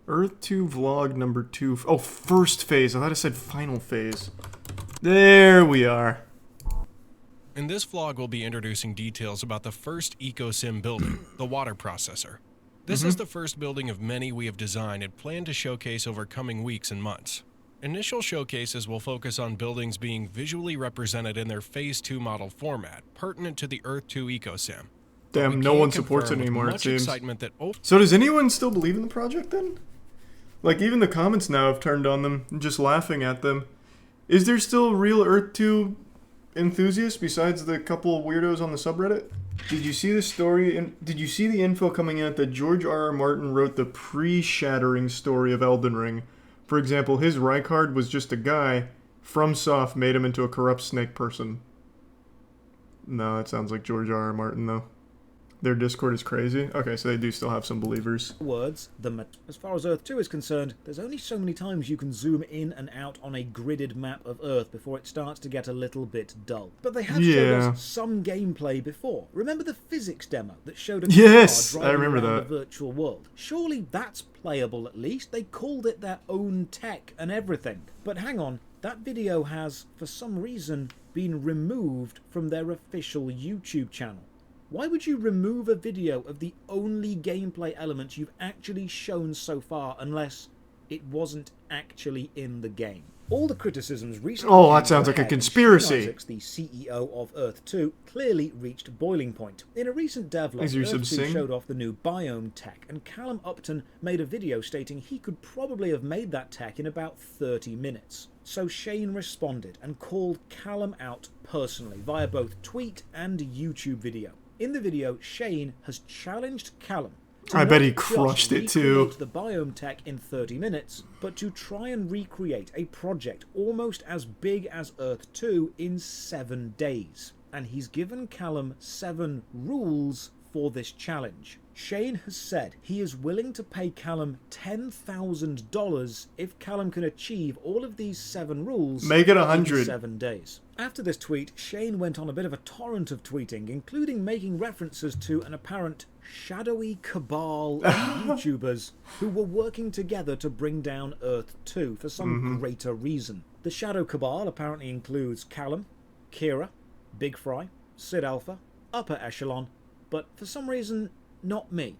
Earth 2 vlog number 2. Oh, first phase. I thought it said final phase. There we are. In this vlog, we'll be introducing details about the first EcoSim building, the water processor. This is the first building of many we have designed and plan to showcase over coming weeks and months. Initial showcases will focus on buildings being visually represented in their Phase 2 model format, pertinent to the Earth 2 EcoSim. Damn, no one supports it anymore, it seems. That so does anyone still believe in the project then? Like, even the comments now have turned on them, just laughing at them. Is there still real Earth 2 enthusiasts besides the couple of weirdos on the subreddit? Did you see the story, did you see the info coming out that George R.R. Martin wrote the pre-shattering story of Elden Ring? For example, his Rykard was just a guy. FromSoft made him into a corrupt snake person. No, that sounds like George R.R. Martin, though. Their Discord is crazy? Okay, so they do still have some believers. Words, as far as Earth 2 is concerned, there's only so many times you can zoom in and out on a gridded map of Earth before it starts to get a little bit dull. But they have showed us some gameplay before. Remember the physics demo that showed a car driving I remember around that. the virtual world? Surely that's playable at least. They called it their own tech and everything. But hang on, that video has, for some reason, been removed from their official YouTube channel. Why would you remove a video of the only gameplay element you've actually shown so far unless it wasn't actually in the game? All the criticisms recently... Oh, that sounds like a conspiracy. Isaacs, the CEO of Earth 2, clearly reached boiling point. In a recent devlog, Earth 2 showed off the new biome tech, and Callum Upton made a video stating he could probably have made that tech in about 30 minutes. So Shane responded and called Callum out personally via both tweet and YouTube video. In the video, Shane has challenged Callum to I bet he not just crushed it too. recreate the biome tech in 30 minutes, but to try and recreate a project almost as big as Earth 2 in 7 days. And he's given Callum 7 rules for this challenge. Shane has said he is willing to pay Callum $10,000 if Callum can achieve all of these 7 rules Make it in 100. 7 days. After this tweet, Shane went on a bit of a torrent of tweeting, including making references to an apparent shadowy cabal of YouTubers who were working together to bring down Earth 2 for some greater reason. The Shadow Cabal apparently includes Callum, Kira, Big Fry, Sid Alpha, Upper Echelon, but for some reason, not me.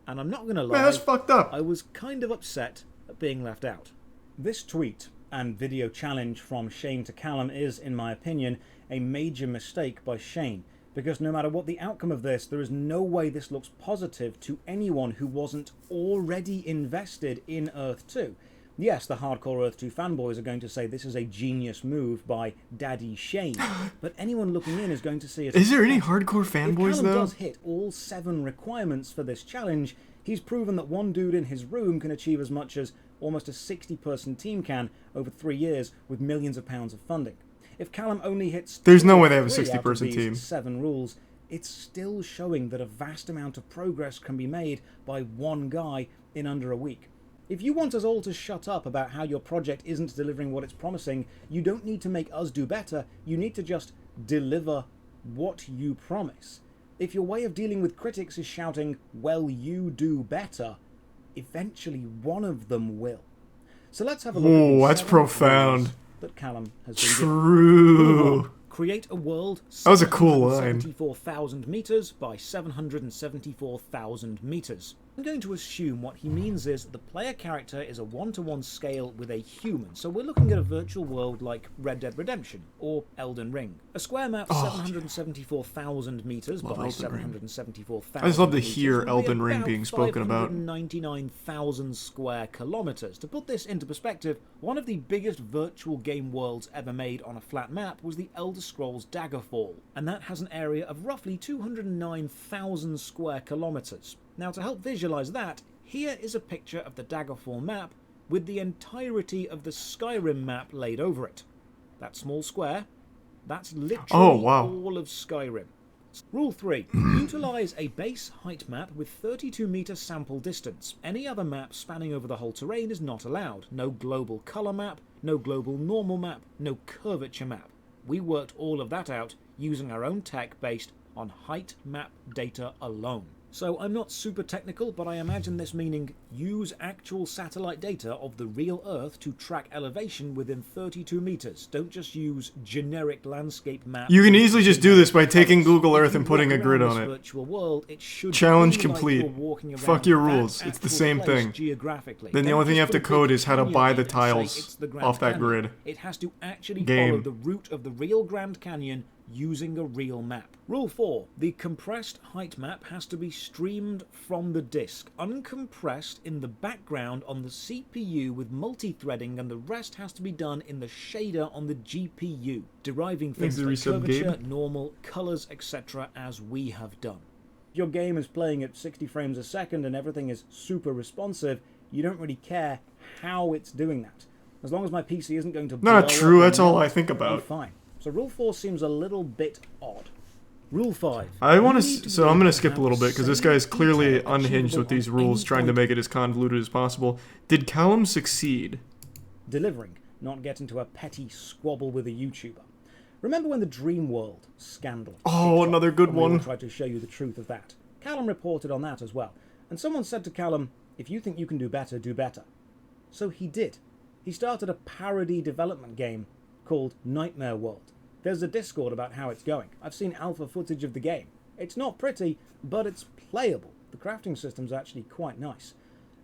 And I'm not going to lie, Man, that's fucked up. I was kind of upset at being left out. This tweet and video challenge from Shane to Callum is, in my opinion, a major mistake by Shane, because no matter what the outcome of this, there is no way this looks positive to anyone who wasn't already invested in Earth 2. Yes, the hardcore Earth 2 fanboys are going to say this is a genius move by Daddy Shane, but anyone looking in is going to see it. Is there any hardcore fanboys, if Callum though? does hit all 7 requirements for this challenge, he's proven that one dude in his room can achieve as much as almost a 60-person team can over 3 years with millions of pounds of funding. If Callum only hits There's no way they have a 3 out of 60-person these team. 7 rules, it's still showing that a vast amount of progress can be made by one guy in under a week. If you want us all to shut up about how your project isn't delivering what it's promising, you don't need to make us do better, you need to just deliver what you promise. If your way of dealing with critics is shouting, well, you do better, eventually one of them will. So let's have a look at these that's 7 profound. rules that Callum has been True. given. Create a world That was a cool line. 774,000 meters by 774,000 meters. I'm going to assume what he means is the player character is a 1-to-1 scale with a human, so we're looking at a virtual world like Red Dead Redemption or Elden Ring. A square map 774,000 meters by Elden Ring. 774,000 I just love to meters hear would be Elden Ring about being spoken about. 599,000 square kilometers. To put this into perspective, one of the biggest virtual game worlds ever made on a flat map was the Elder Scrolls Daggerfall, and that has an area of roughly 209,000 square kilometers. Now, to help visualize that, here is a picture of the Daggerfall map with the entirety of the Skyrim map laid over it. That small square, that's literally all of Skyrim. Rule 3. Utilize a base height map with 32-meter sample distance. Any other map spanning over the whole terrain is not allowed. No global color map, no global normal map, no curvature map. We worked all of that out using our own tech based on height map data alone. So I'm not super technical, but I imagine this meaning use actual satellite data of the real Earth to track elevation within 32 meters. Don't just use generic landscape maps. You can easily just do this by taking Google Earth and putting a grid on it. Virtual world, it should Challenge be complete. Like you're walking around Fuck your that rules. It's the actual same place thing. geographically. Then the Don't only thing you just have to put a code big is how to canyon buy in the and say tiles it's the Grand off that Canyon. grid. It has to actually Game. follow the route of the real Grand Canyon using a real map. Rule 4. The compressed height map has to be streamed from the disk, uncompressed in the background on the CPU with multi-threading, and the rest has to be done in the shader on the GPU, deriving things like curvature, normal, colors, etc. as we have done. If your game is playing at 60 frames a second and everything is super responsive, you don't really care how it's doing that. As long as my PC isn't going to blow Not true, up that's all melt, I think about. I'm fine. So rule 4 seems a little bit odd. Rule 5. I want to, so I'm going to skip a little bit because this guy is clearly unhinged with these rules, trying to make it as convoluted as possible. Did Callum succeed? Delivering, not get into a petty squabble with a YouTuber. Remember when the Dream World scandal? Oh, another good one. I tried to show you the truth of that. Callum reported on that as well. And someone said to Callum, if you think you can do better, do better. So he did. He started a parody development game called Nightmare World. There's a Discord about how it's going. I've seen alpha footage of the game. It's not pretty, but it's playable. The crafting system's actually quite nice.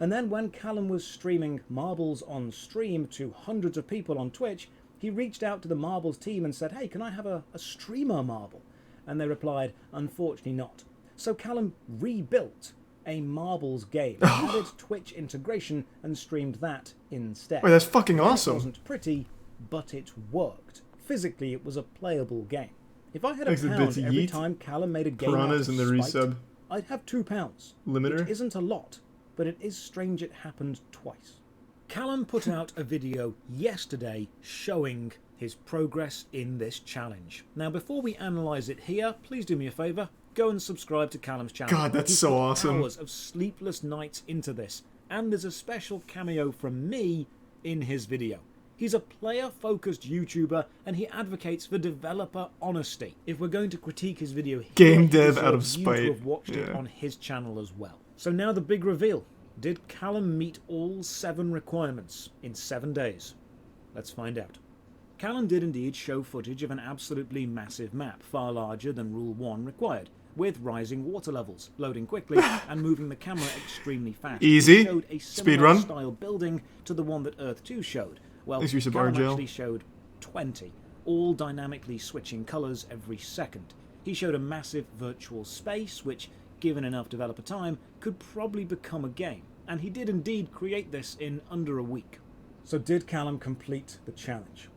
And then when Callum was streaming Marbles on stream to hundreds of people on Twitch, he reached out to the Marbles team and said, hey, can I have a streamer Marble? And they replied, unfortunately not. So Callum rebuilt a Marbles game, added Twitch integration, and streamed that instead. Wait, that's fucking awesome. It wasn't pretty, but it worked. Physically, it was a playable game. If I had a pound every time Callum made a game Piranhas in the resub. I'd have £2. Limiter? Which isn't a lot, but it is strange it happened twice. Callum put out a video yesterday showing his progress in this challenge. Now, before we analyse it here, please do me a favour, go and subscribe to Callum's channel. God, that's He's so put awesome. hours of sleepless nights into this, and there's a special cameo from me in his video. He's a player-focused YouTuber, and he advocates for developer honesty. If we're going to critique his video here, Game dev out of you spite. to have watched it on his channel as well. So now the big reveal. Did Callum meet all 7 requirements in 7 days? Let's find out. Callum did indeed show footage of an absolutely massive map, far larger than Rule 1 required, with rising water levels, loading quickly, and moving the camera extremely fast. Easy. He showed a similar Speedrun. style building to the one that Earth 2 showed. Well, Thanks for your Callum Margera. actually showed 20, all dynamically switching colours every second. He showed a massive virtual space, which, given enough developer time, could probably become a game. And he did indeed create this in under a week. So did Callum complete the challenge?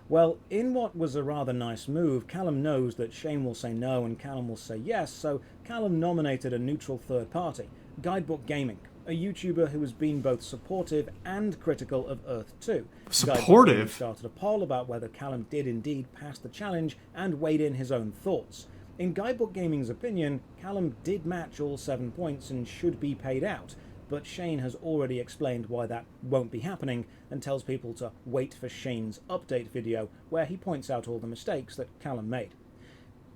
Well, in what was a rather nice move, Callum knows that Shane will say no and Callum will say yes, so Callum nominated a neutral third party, Guidebook Gaming, a YouTuber who has been both supportive and critical of Earth 2. Supportive? Guidebook started a poll about whether Callum did indeed pass the challenge and weighed in his own thoughts. In Guidebook Gaming's opinion, Callum did match all 7 points and should be paid out, but Shane has already explained why that won't be happening and tells people to wait for Shane's update video where he points out all the mistakes that Callum made.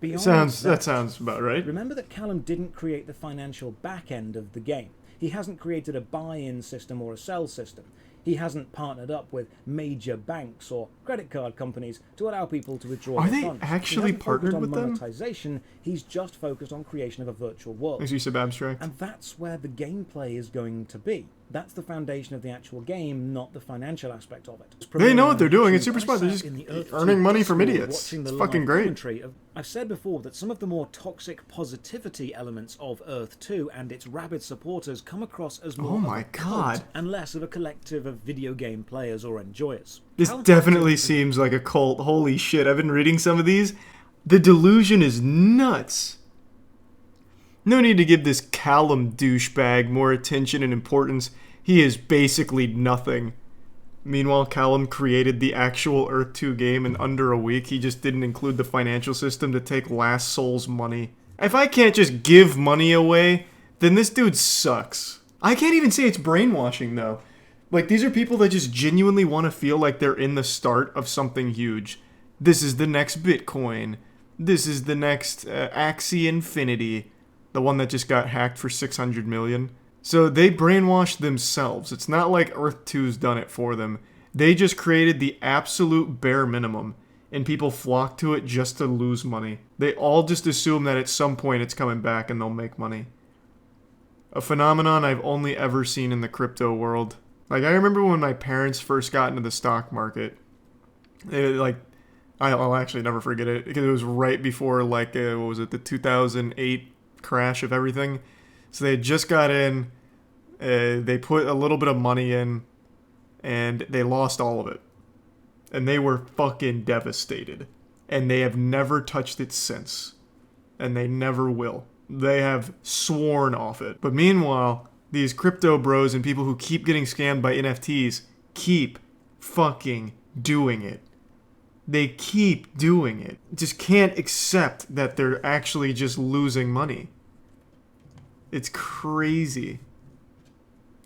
Beyond That sounds about right. Remember that Callum didn't create the financial back end of the game. He hasn't created a buy-in system or a sell system. He hasn't partnered up with major banks or credit card companies to allow people to withdraw Are their they funds. actually He hasn't focused partnered on with them? monetization. He's just focused on creation of a virtual world. Thanks for your sub abstract. And that's where the gameplay is going to be. That's the foundation of the actual game, not the financial aspect of it. They know what they're doing. It's I super smart. They're sat just in the Earth earning 2 money from Discord idiots. watching the It's live fucking great. commentary of- I've said before that some of the more toxic positivity elements of Earth 2 and its rabid supporters come across as more Oh of my a cult God. and less of a collective of video game players or enjoyers. This Callum definitely Hudson- seems like a cult. Holy shit, I've been reading some of these. The delusion is nuts. No need to give this Callum douchebag more attention and importance. He is basically nothing. Meanwhile, Callum created the actual Earth 2 game in under a week. He just didn't include the financial system to take Last Soul's money. If I can't just give money away, then this dude sucks. I can't even say it's brainwashing, though. Like, these are people that just genuinely want to feel like they're in the start of something huge. This is the next Bitcoin. This is the next Axie Infinity. The one that just got hacked for 600 million. So they brainwashed themselves. It's not like Earth 2's done it for them. They just created the absolute bare minimum, and people flock to it just to lose money. They all just assume that at some point it's coming back and they'll make money. A phenomenon I've only ever seen in the crypto world. Like, I remember when my parents first got into the stock market. I'll actually never forget it, because it was right before, what was it, the 2008 crash of everything. So they had just got in, they put a little bit of money in, and they lost all of it. And they were fucking devastated. And they have never touched it since. And they never will. They have sworn off it. But meanwhile, these crypto bros and people who keep getting scammed by NFTs keep fucking doing it. They keep doing it. Just can't accept that they're actually just losing money. It's crazy.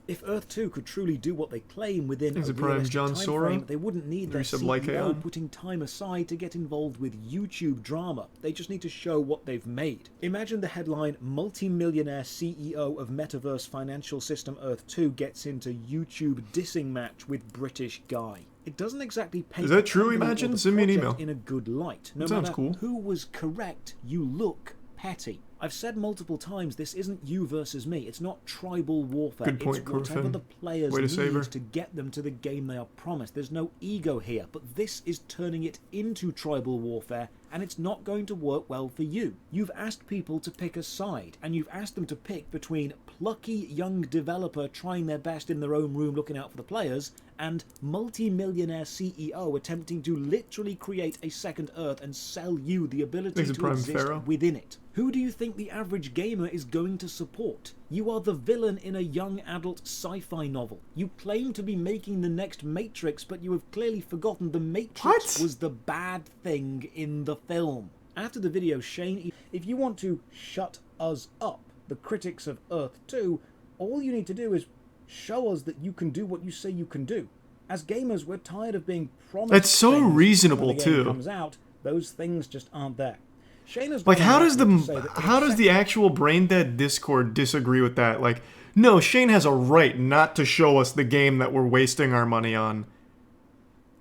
If Earth 2 could truly do what they claim within Thanks a to Prime realistic John time Sora. frame, they wouldn't need their Resub like CEO AI. putting time aside to get involved with YouTube drama. They just need to show what they've made. Imagine the headline, multi-millionaire CEO of Metaverse Financial System Earth 2 gets into YouTube dissing match with British guy. It doesn't exactly paint Is that the true, company or Imagine? the Send me an project email. in a good light. No That sounds matter cool. who was correct, you look petty. I've said multiple times, this isn't you versus me. It's not tribal warfare. Good point, it's whatever Corfin. the players Way to save her. need to get them to the game they are promised. There's no ego here, but this is turning it into tribal warfare, and it's not going to work well for you. You've asked people to pick a side, and you've asked them to pick between plucky young developer trying their best in their own room looking out for the players, and multi-millionaire CEO attempting to literally create a second Earth and sell you the ability Thanks to to Prime exist Pharaoh. within it. Who do you think the average gamer is going to support? You are the villain in a young adult sci-fi novel. You claim to be making the next Matrix, but you have clearly forgotten the Matrix was the bad thing in the film. After the video, Shane, if you want to shut us up, the critics of Earth 2, all you need to do is show us that you can do what you say you can do. As gamers, we're tired of being promised. That's so things reasonable, when the game too. comes out, those things just aren't there. Shane has Like, gone how on does record to say that how does the actual Brain Dead Discord disagree with that? Like, no, Shane has a right not to show us the game that we're wasting our money on.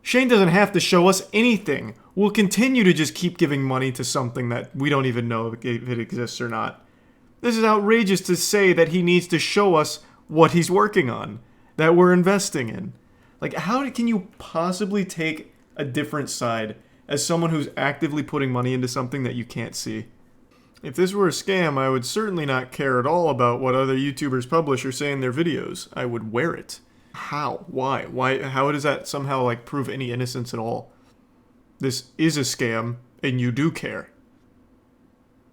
Shane doesn't have to show us anything. We'll continue to just keep giving money to something that we don't even know if it exists or not. This is outrageous to say that he needs to show us what he's working on, that we're investing in. Like, how can you possibly take a different side as someone who's actively putting money into something that you can't see? If this were a scam, I would certainly not care at all about what other YouTubers publish or say in their videos. I would wear it. How? Why? How does that somehow, like, prove any innocence at all? This is a scam, and you do care.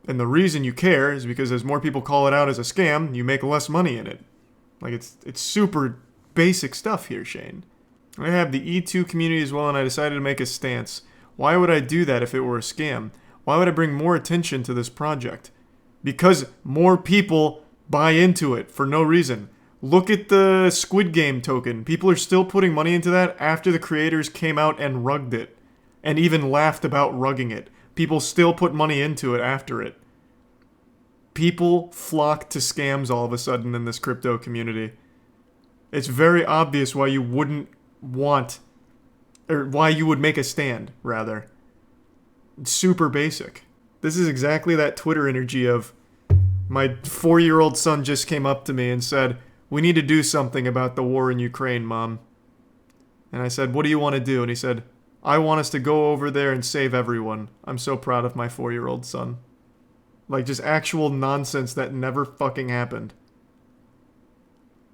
And the reason you care is because as more people call it out as a scam, you make less money in it. Like, it's super basic stuff here, Shane. I have the E2 community as well, and I decided to make a stance. Why would I do that if it were a scam? Why would I bring more attention to this project? Because more people buy into it for no reason. Look at the Squid Game token. People are still putting money into that after the creators came out and rugged it. And even laughed about rugging it. People still put money into it after it. People flock to scams all of a sudden in this crypto community. It's very obvious why you wouldn't want, or why you would make a stand, rather. It's super basic. This is exactly that Twitter energy of, my 4-year-old son just came up to me and said, "We need to do something about the war in Ukraine, Mom." And I said, "What do you want to do?" And he said, "I want us to go over there and save everyone. I'm so proud of my 4-year-old son." Like, just actual nonsense that never fucking happened.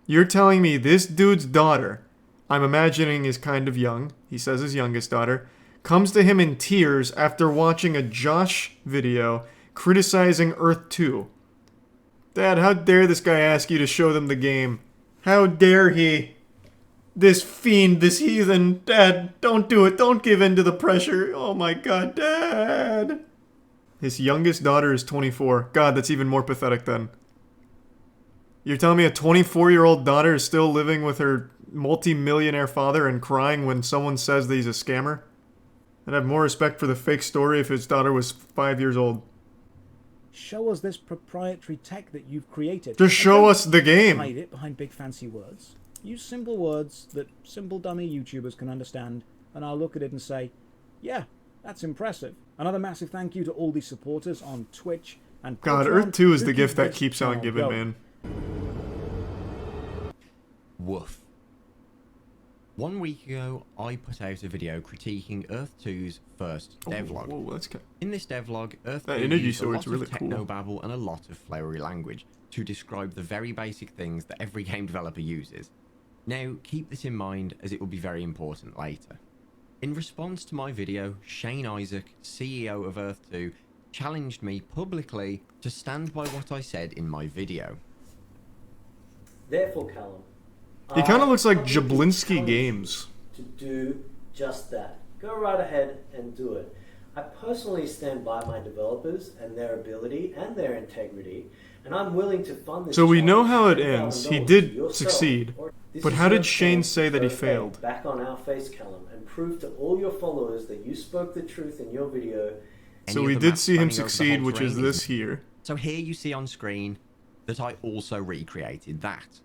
You're telling me this dude's daughter, I'm imagining is kind of young, he says his youngest daughter, comes to him in tears after watching a Josh video criticizing Earth 2. Dad, how dare this guy ask you to show them the game? How dare he? This fiend, this heathen. Dad, don't do it. Don't give in to the pressure. Oh my god, Dad. His youngest daughter is 24. God, that's even more pathetic then. You're telling me a 24-year-old daughter is still living with her multi-millionaire father and crying when someone says that he's a scammer? I'd have more respect for the fake story if his daughter was 5 years old. Show us this proprietary tech that you've created. Just show us the game. Hide it behind big fancy words. Use simple words that simple dummy YouTubers can understand, and I'll look at it and say, yeah, that's impressive. Another massive thank you to all the supporters on Twitch and God, Patreon Earth 2 is who the keep gift that this keeps on channel giving, going. man. Woof. 1 week ago, I put out a video critiquing Earth 2's first devlog. Whoa, that's In this devlog, Earth 2 that energy used a lot sword's really of technobabble and a lot of flowery language to describe the very basic things that every game developer uses. Now, keep this in mind as it will be very important later. In response to my video, Shane Isaac, CEO of Earth 2, challenged me publicly to stand by what I said in my video. Therefore, Callum, He kind of looks like Jablinski Games. to do just that. Go right ahead and do it. I personally stand by my developers and their ability and their integrity, and I'm willing to fund this. So we know challenge how it $10,000 ends. He to did yourself. succeed. This But is how your did Shane chance say to that he go failed? back on our face, Callum, and prove to all your followers that you spoke the truth in your video. So we did see him succeed, which is this here. So here you see on screen that I also recreated that.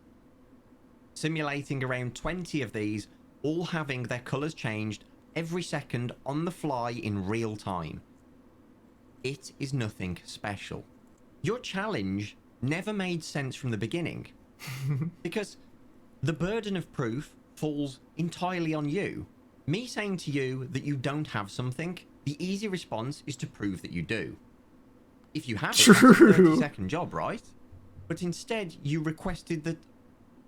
Simulating around 20 of these, all having their colours changed every second on the fly in real time. It is nothing special. Your challenge never made sense from the beginning. Because the burden of proof falls entirely on you. Me saying to you that you don't have something, the easy response is to prove that you do. If you have it, that's a 30-second job, right? But instead, you requested that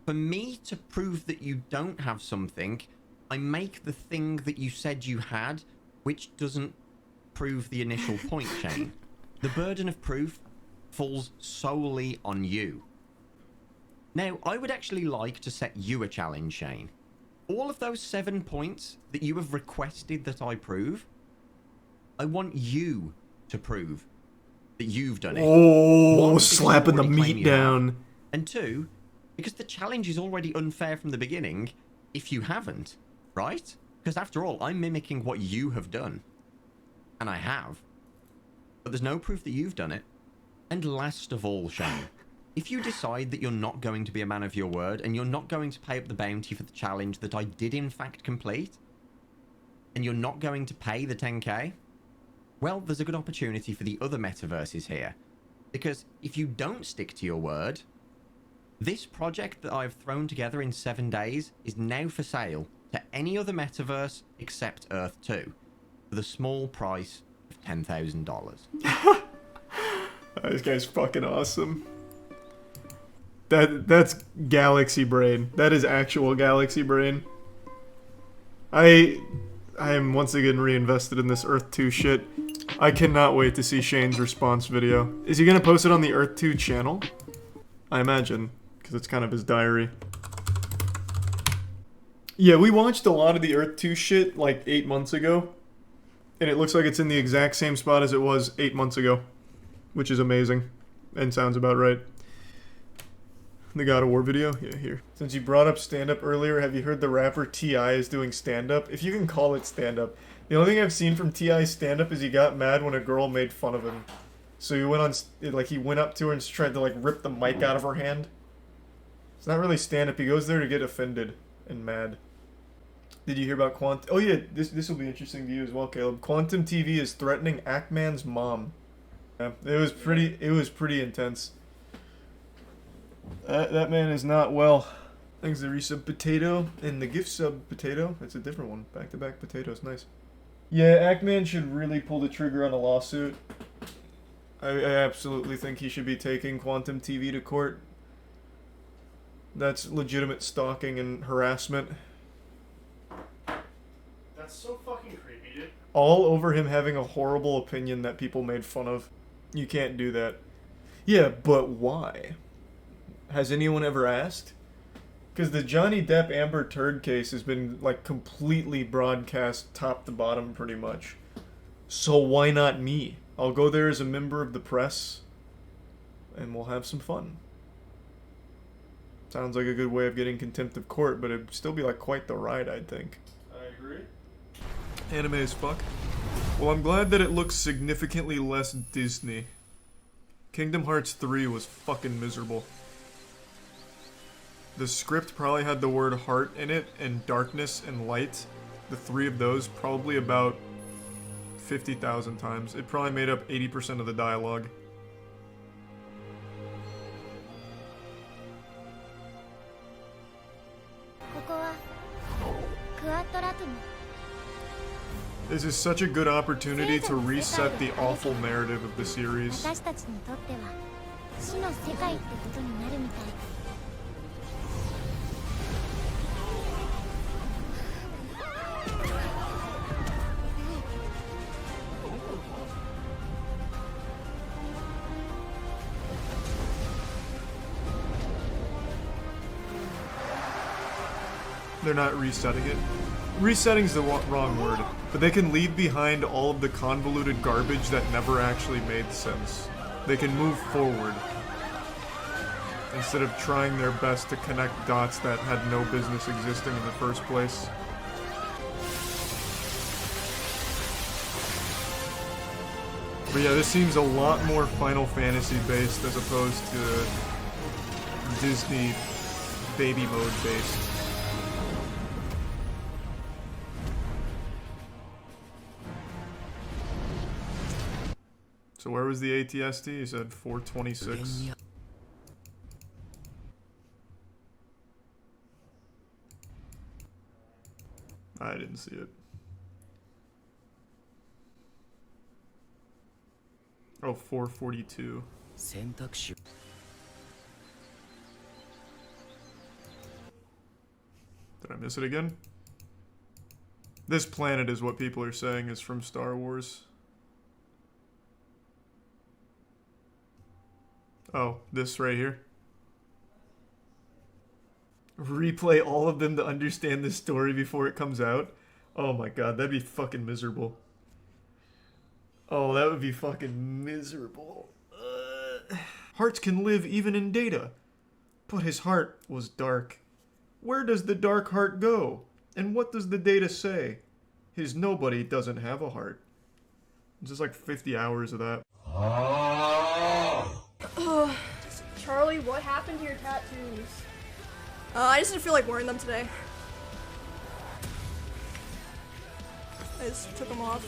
for me to prove that you don't have something, I make the thing that you said you had, which doesn't prove the initial point, Shane. The burden of proof falls solely on you. Now, I would actually like to set you a challenge, Shane. All of those 7 points that you have requested that I prove, I want you to prove that you've done it. Oh, One, because you slapping the already claim meat you have. down. And two, because the challenge is already unfair from the beginning if you haven't, right? Because after all, I'm mimicking what you have done. And I have. But there's no proof that you've done it. And last of all, Shane, if you decide that you're not going to be a man of your word and you're not going to pay up the bounty for the challenge that I did in fact complete, and you're not going to pay the 10k, well, there's a good opportunity for the other metaverses here. Because if you don't stick to your word, this project that I've thrown together in 7 days is now for sale to any other metaverse except Earth 2 for the small price of $10,000. This guy's fucking awesome. That's galaxy brain. That is actual galaxy brain. I am once again reinvested in this Earth 2 shit. I cannot wait to see Shane's response video. Is he gonna post it on the Earth 2 channel? I imagine, because it's kind of his diary. Yeah, we watched a lot of the Earth 2 shit like 8 months ago. And it looks like it's in the exact same spot as it was 8 months ago. Which is amazing. And sounds about right. The God of War video? Yeah, here. Since you brought up stand-up earlier, have you heard the rapper T.I. is doing stand-up? If you can call it stand-up. The only thing I've seen from T.I.'s stand-up is he got mad when a girl made fun of him. So he went on, like, he went up to her and tried to, like, rip the mic out of her hand. It's not really stand-up. He goes there to get offended and mad. Did you hear about Quantum? Oh yeah, this will be interesting to you as well, Caleb. Quantum TV is threatening Ackman's mom. Yeah, it was pretty intense. That man is not well. Thanks to resub potato and the gift sub potato. That's a different one. Back-to-back potatoes, nice. Yeah, Ackman should really pull the trigger on a lawsuit. I absolutely think he should be taking Quantum TV to court. That's legitimate stalking and harassment. That's so fucking creepy, dude. All over him having a horrible opinion that people made fun of. You can't do that. Yeah, but why? Has anyone ever asked? Because the Johnny Depp Amber Turd case has been, like, completely broadcast top to bottom, pretty much. So why not me? I'll go there as a member of the press, and we'll have some fun. Sounds like a good way of getting contempt of court, but it'd still be, like, quite the ride, I'd think. I agree. Anime as fuck. Well, I'm glad that it looks significantly less Disney. Kingdom Hearts 3 was fucking miserable. The script probably had the word heart in it, and darkness and light. The three of those probably about 50,000 times. It probably made up 80% of the dialogue. This is such a good opportunity to reset the awful narrative of the series. They're not resetting it. Resetting's the wrong word, but they can leave behind all of the convoluted garbage that never actually made sense. They can move forward, instead of trying their best to connect dots that had no business existing in the first place. But yeah, this seems a lot more Final Fantasy based as opposed to Disney baby mode based. So where was the ATST? You said 426. I didn't see it. Oh, 442. Did I miss it again? This planet is what people are saying is from Star Wars. Oh, this right here. Replay all of them to understand the story before it comes out. Oh my god, that'd be fucking miserable. Oh, that would be fucking miserable. Hearts can live even in data. But his heart was dark. Where does the dark heart go? And what does the data say? His nobody doesn't have a heart. It's just like 50 hours of that. Charlie, what happened to your tattoos? I just didn't feel like wearing them today. I just took them off.